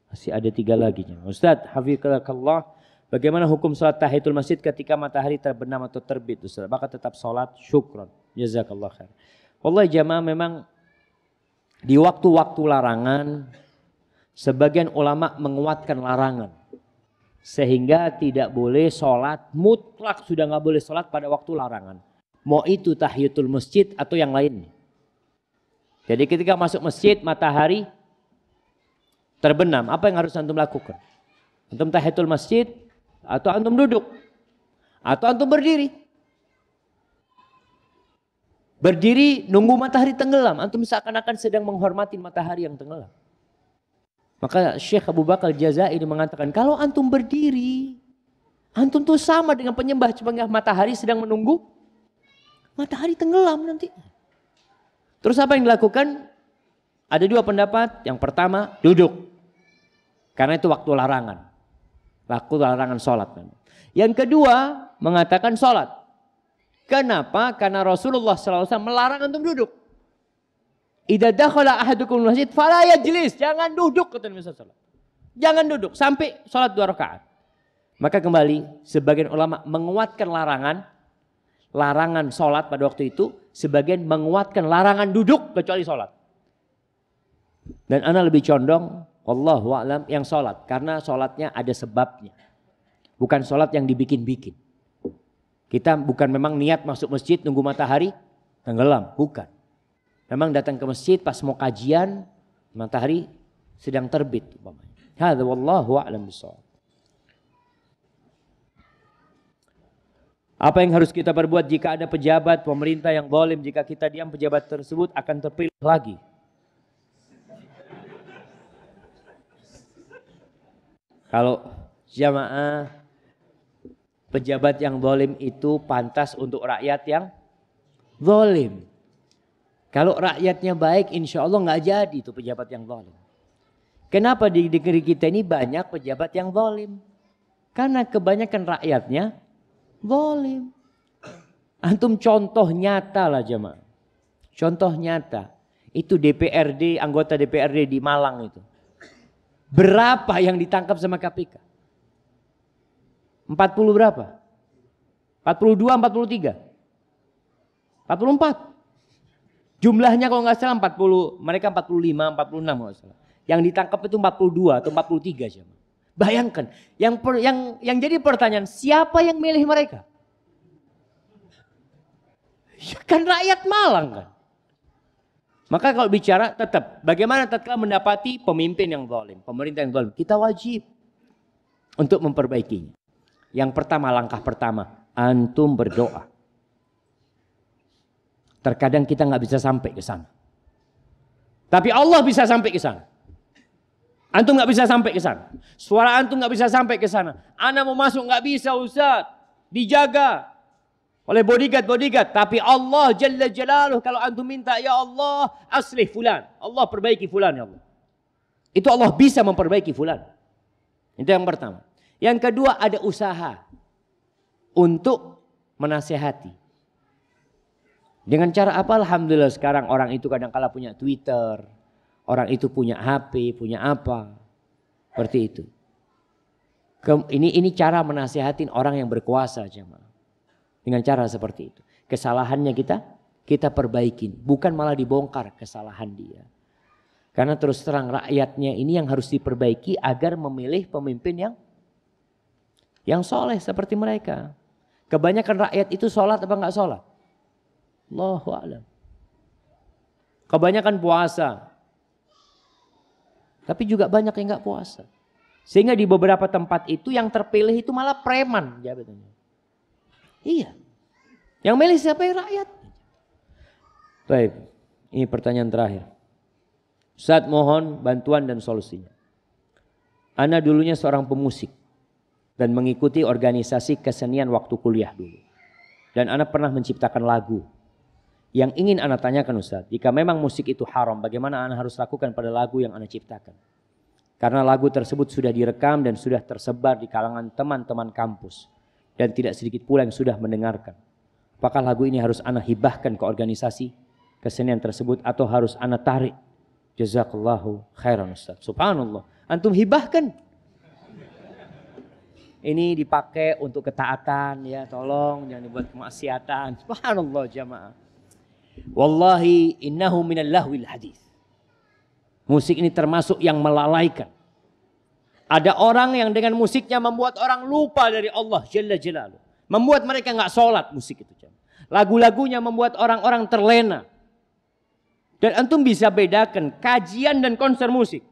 masih ada 3 lagi. Ustaz, hafizakallah, bagaimana hukum salat tahiyatul masjid ketika matahari terbenam atau terbit? Ustaz, maka tetap salat. Syukran. Jazakallah khair. Wallahi jamaah, memang di waktu-waktu larangan sebagian ulama menguatkan larangan. Sehingga tidak boleh salat, mutlak sudah nggak boleh salat pada waktu larangan. Mau itu tahiyatul masjid atau yang lainnya. Jadi ketika masuk masjid matahari terbenam, apa yang harus antum lakukan? Antum tahiyatul masjid atau antum duduk? Atau antum berdiri? Berdiri nunggu matahari tenggelam, antum seakan-akan sedang menghormati matahari yang tenggelam. Maka Syekh Abu Bakar Jazairi mengatakan, kalau antum berdiri, antum tuh sama dengan penyembah matahari sedang menunggu matahari tenggelam nanti. Terus apa yang dilakukan? Ada 2 pendapat. Yang pertama, duduk. Karena itu waktu larangan. Waktu larangan sholat. Yang kedua, mengatakan sholat. Kenapa? Karena Rasulullah SAW melarang antum duduk. Idza dakhala ahadukum masjid fala yajlis. Jangan duduk, kata Nabi SAW. Jangan duduk sampai sholat 2 rakaat. Maka kembali, sebagian ulama menguatkan larangan sholat pada waktu itu. Sebagian menguatkan larangan duduk kecuali sholat. Dan ana lebih condong, wallahu a'lam, yang sholat. Karena sholatnya ada sebabnya. Bukan sholat yang dibikin-bikin. Kita bukan memang niat masuk masjid nunggu matahari tenggelam. Bukan. Memang datang ke masjid pas mau kajian, matahari sedang terbit. Hadza wallahu a'lam bishawab. Apa yang harus kita perbuat jika ada pejabat pemerintah yang zalim? Jika kita diam, pejabat tersebut akan terpilih lagi. Kalau jamaah, pejabat yang zalim itu pantas untuk rakyat yang zalim. Kalau rakyatnya baik, insya Allah nggak jadi itu pejabat yang zalim. Kenapa di negeri kita ini banyak pejabat yang zalim? Karena kebanyakan rakyatnya zalim. Antum contoh nyata lah jamaah. Contoh nyata. Itu DPRD, anggota DPRD di Malang itu. Berapa yang ditangkap sama KPK? 40 berapa? 42, 43? 44? Jumlahnya kalau nggak salah 40, mereka 45, 46 kalau nggak salah. Yang ditangkap itu 42 atau 43 aja. Bayangkan, yang jadi pertanyaan, siapa yang milih mereka? Ya kan rakyat Malang kan. Maka kalau bicara tetap, bagaimana tatkala mendapati pemimpin yang zalim, pemerintah yang zalim, kita wajib untuk memperbaikinya. Yang pertama, langkah pertama, antum berdoa. Terkadang kita nggak bisa sampai ke sana. Tapi Allah bisa sampai ke sana. Antum nggak bisa sampai ke sana. Suara antum nggak bisa sampai ke sana. Ana mau masuk nggak bisa, Ustaz. Dijaga oleh bodyguard. Tapi Allah Jalla Jalaluh, kalau antum minta, ya Allah aslih fulan. Allah perbaiki fulan ya Allah. Itu Allah bisa memperbaiki fulan. Itu yang pertama. Yang kedua, ada usaha untuk menasehati. Dengan cara apa? Alhamdulillah sekarang orang itu kadang-kala punya Twitter. Orang itu punya HP, punya apa. Seperti itu. Ini cara menasihatin orang yang berkuasa jemaah. Dengan cara seperti itu. Kesalahannya kita perbaikin. Bukan malah dibongkar kesalahan dia. Karena terus terang rakyatnya ini yang harus diperbaiki agar memilih pemimpin yang soleh seperti mereka. Kebanyakan rakyat itu sholat apa enggak sholat? Allahu a'lam. Kebanyakan puasa. Tapi juga banyak yang enggak puasa. Sehingga di beberapa tempat itu yang terpilih itu malah preman jabatannya. Iya. Yang milih siapa? Yang rakyat. Baik, ini pertanyaan terakhir. Ustaz mohon bantuan dan solusinya. Ana dulunya seorang pemusik dan mengikuti organisasi kesenian waktu kuliah dulu. Dan ana pernah menciptakan lagu. Yang ingin ana tanyakan Ustaz, jika memang musik itu haram, bagaimana ana harus lakukan pada lagu yang ana ciptakan? Karena lagu tersebut sudah direkam dan sudah tersebar di kalangan teman-teman kampus. Dan tidak sedikit pula yang sudah mendengarkan. Apakah lagu ini harus ana hibahkan ke organisasi kesenian tersebut atau harus ana tarik? Jazakallahu khairan Ustaz. Subhanallah. Antum hibahkan. Ini dipakai untuk ketaatan ya, tolong jangan dibuat kemaksiatan. Subhanallah jamaah. Wallahi innahu minal lahwil hadis. Musik ini termasuk yang melalaikan. Ada orang yang dengan musiknya membuat orang lupa dari Allah Jalla Jalaluh. Membuat mereka nggak sholat musik itu. Lagu-lagunya membuat orang-orang terlena. Dan antum bisa bedakan kajian dan konser musik.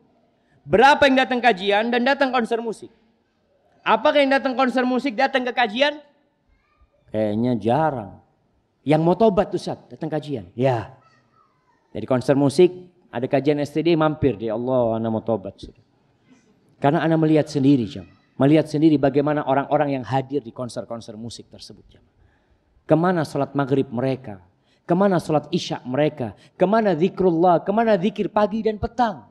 Berapa yang datang kajian dan datang konser musik? Apakah yang datang konser musik datang ke kajian? Kayaknya jarang. Yang mau tobat tuh Ustaz, datang kajian. Ya. Jadi konser musik, ada kajian STD mampir. Ya Allah, ana mau tobat. Karena ana melihat sendiri, melihat sendiri bagaimana orang-orang yang hadir di konser-konser musik tersebut. Kemana sholat maghrib mereka? Kemana sholat isya mereka? Kemana zikrullah? Kemana zikir pagi dan petang?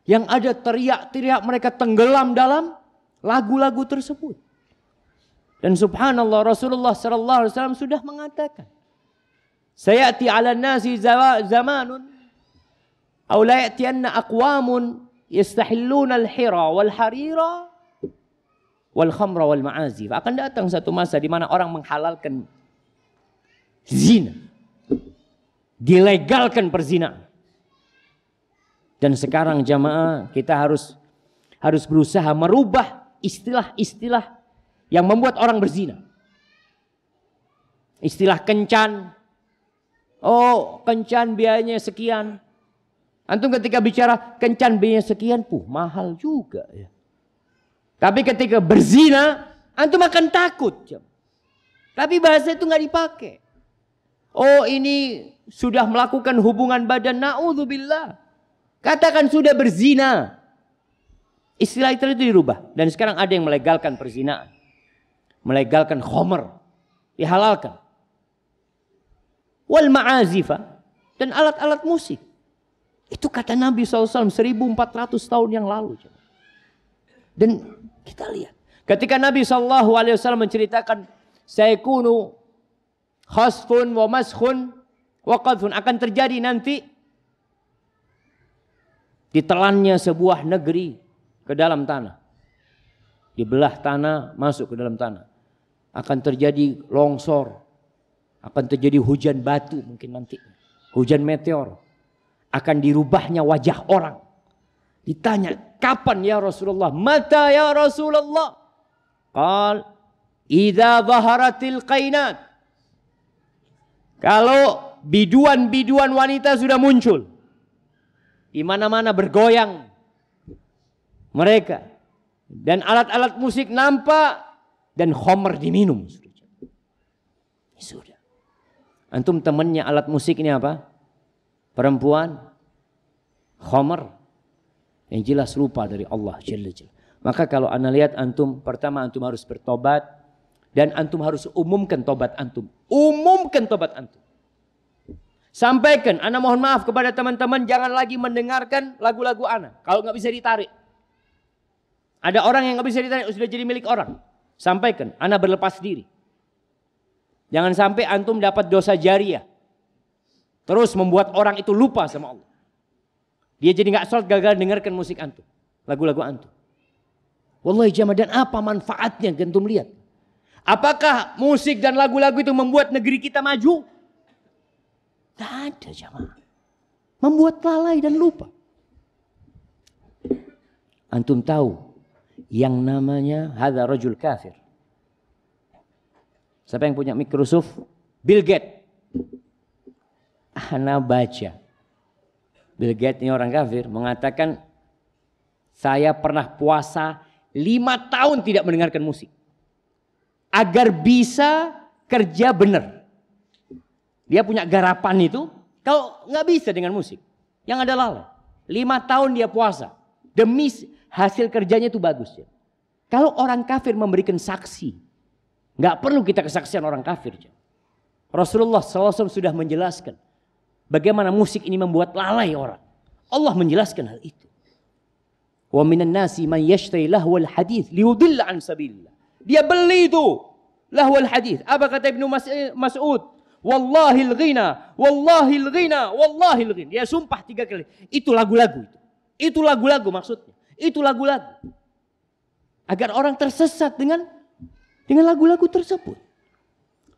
Yang ada teriak-teriak mereka tenggelam dalam lagu-lagu tersebut. Dan subhanallah Rasulullah SAW sudah mengatakan, sayati ala nasi zamanun aw la ya'tiyanna aqwamun yastahilluna al-hira wal harira wal khamra wal ma'azif. Akan datang satu masa di mana orang menghalalkan zina, dilegalkan perzinaan. Dan sekarang jamaah kita harus berusaha merubah istilah-istilah yang membuat orang berzina. Istilah kencan. Oh, kencan biayanya sekian. Antum ketika bicara kencan biayanya sekian, mahal juga ya. Tapi ketika berzina, antum akan takut. Tapi bahasa itu nggak dipakai. Oh, ini sudah melakukan hubungan badan, na'udzubillah. Katakan sudah berzina. Istilah itu dirubah. Dan sekarang ada yang melegalkan perzinaan. Melegalkan khomer. Dihalalkan. Wal ma'azifa. Dan alat-alat musik. Itu kata Nabi SAW 1400 tahun yang lalu. Dan kita lihat. Ketika Nabi SAW menceritakan. Saykunu khasfun wa maskhun wa qadhun. Akan terjadi nanti. Ditelannya sebuah negeri ke dalam tanah. Dibelah tanah masuk ke dalam tanah. Akan terjadi longsor. Akan terjadi hujan batu mungkin nanti. Hujan meteor. Akan dirubahnya wajah orang. Ditanya, kapan ya Rasulullah? Mata ya Rasulullah? Qal, idza zaharatil qainat. Kalau biduan-biduan wanita sudah muncul. Di mana-mana bergoyang mereka. Dan alat-alat musik nampak. Dan khomer diminum. Sudah. Antum temannya alat musik ini apa? Perempuan. Khomer. Yang jelas lupa dari Allah Jalla Jalla. Maka kalau anda lihat antum. Pertama antum harus bertobat. Dan antum harus umumkan tobat antum. Umumkan tobat antum. Sampaikan, ana mohon maaf kepada teman-teman jangan lagi mendengarkan lagu-lagu ana. Kalau nggak bisa ditarik. Ada orang yang nggak bisa ditarik, sudah jadi milik orang. Sampaikan, ana berlepas diri. Jangan sampai antum dapat dosa jariah. Terus membuat orang itu lupa sama Allah. Dia jadi nggak sholat gagal dengarkan musik antum. Lagu-lagu antum. Wallahi jamaah, dan apa manfaatnya antum lihat? Apakah musik dan lagu-lagu itu membuat negeri kita maju? Tak ada jamaah. Membuat lalai dan lupa. Antum tahu yang namanya hadza rajul kafir. Siapa yang punya Microsoft? Bill Gates. Ana baca. Bill Gates ini orang kafir mengatakan saya pernah puasa 5 tahun tidak mendengarkan musik. Agar bisa kerja benar. Dia punya garapan itu, kalau nggak bisa dengan musik, yang ada lalai. 5 tahun dia puasa. Demi hasil kerjanya itu bagus ya. Kalau orang kafir memberikan saksi, nggak perlu kita kesaksian orang kafir. Ya. Rasulullah SAW sudah menjelaskan bagaimana musik ini membuat lalai orang. Allah menjelaskan hal itu. Wa minan nasi man yashtari lahwal hadits liyudilla an sabilillah. Dia beli itu lahwal hadits. Apa kata Ibnu Mas'ud? Wallahil ghina, wallahil ghina, wallahil ghina. Dia sumpah 3 kali. Itu lagu-lagu itu. Itu lagu-lagu maksudnya. Itu lagu-lagu. Agar orang tersesat dengan lagu-lagu tersebut.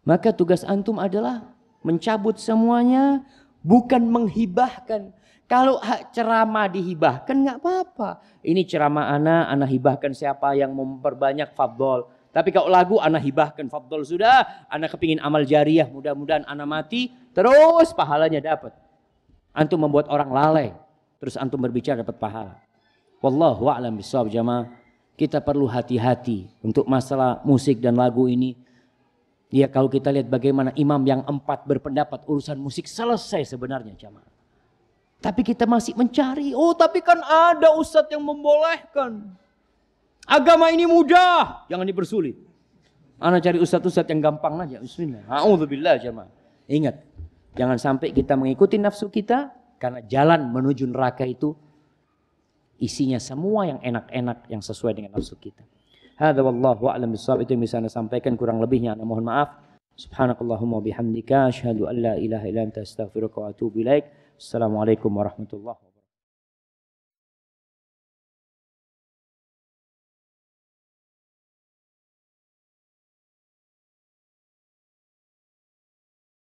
Maka tugas antum adalah mencabut semuanya, bukan menghibahkan. Kalau hak ceramah dihibahkan nggak apa-apa. Ini ceramah ana hibahkan siapa yang memperbanyak fadhol. Tapi kalau lagu ana hibahkan fadhol sudah, ana kepingin amal jariah, mudah-mudahan ana mati terus pahalanya dapat. Antum membuat orang lalai, terus antum berbicara dapat pahala. Wallahu a'lam bishawab jamaah. Kita perlu hati-hati untuk masalah musik dan lagu ini. Ya kalau kita lihat bagaimana imam yang 4 berpendapat urusan musik selesai sebenarnya jamaah. Tapi kita masih mencari. Oh tapi kan ada ustadz yang membolehkan. Agama ini mudah. Jangan dipersulit. Ana cari ustadz-ustadz yang gampang aja. Bismillah. A'udzubillah jamaah. Ingat. Jangan sampai kita mengikuti nafsu kita. Karena jalan menuju neraka itu isinya semua yang enak-enak yang sesuai dengan nafsu kita. Hadza wallahu a'lam bishawab. Itu yang bisa Anda sampaikan, kurang lebihnya Anda mohon maaf. Subhanakallahumma bihamdika asyhadu an la ilaha illa anta astaghfiruka wa atubu ilaik. Assalamualaikum warahmatullahi wabarakatuh.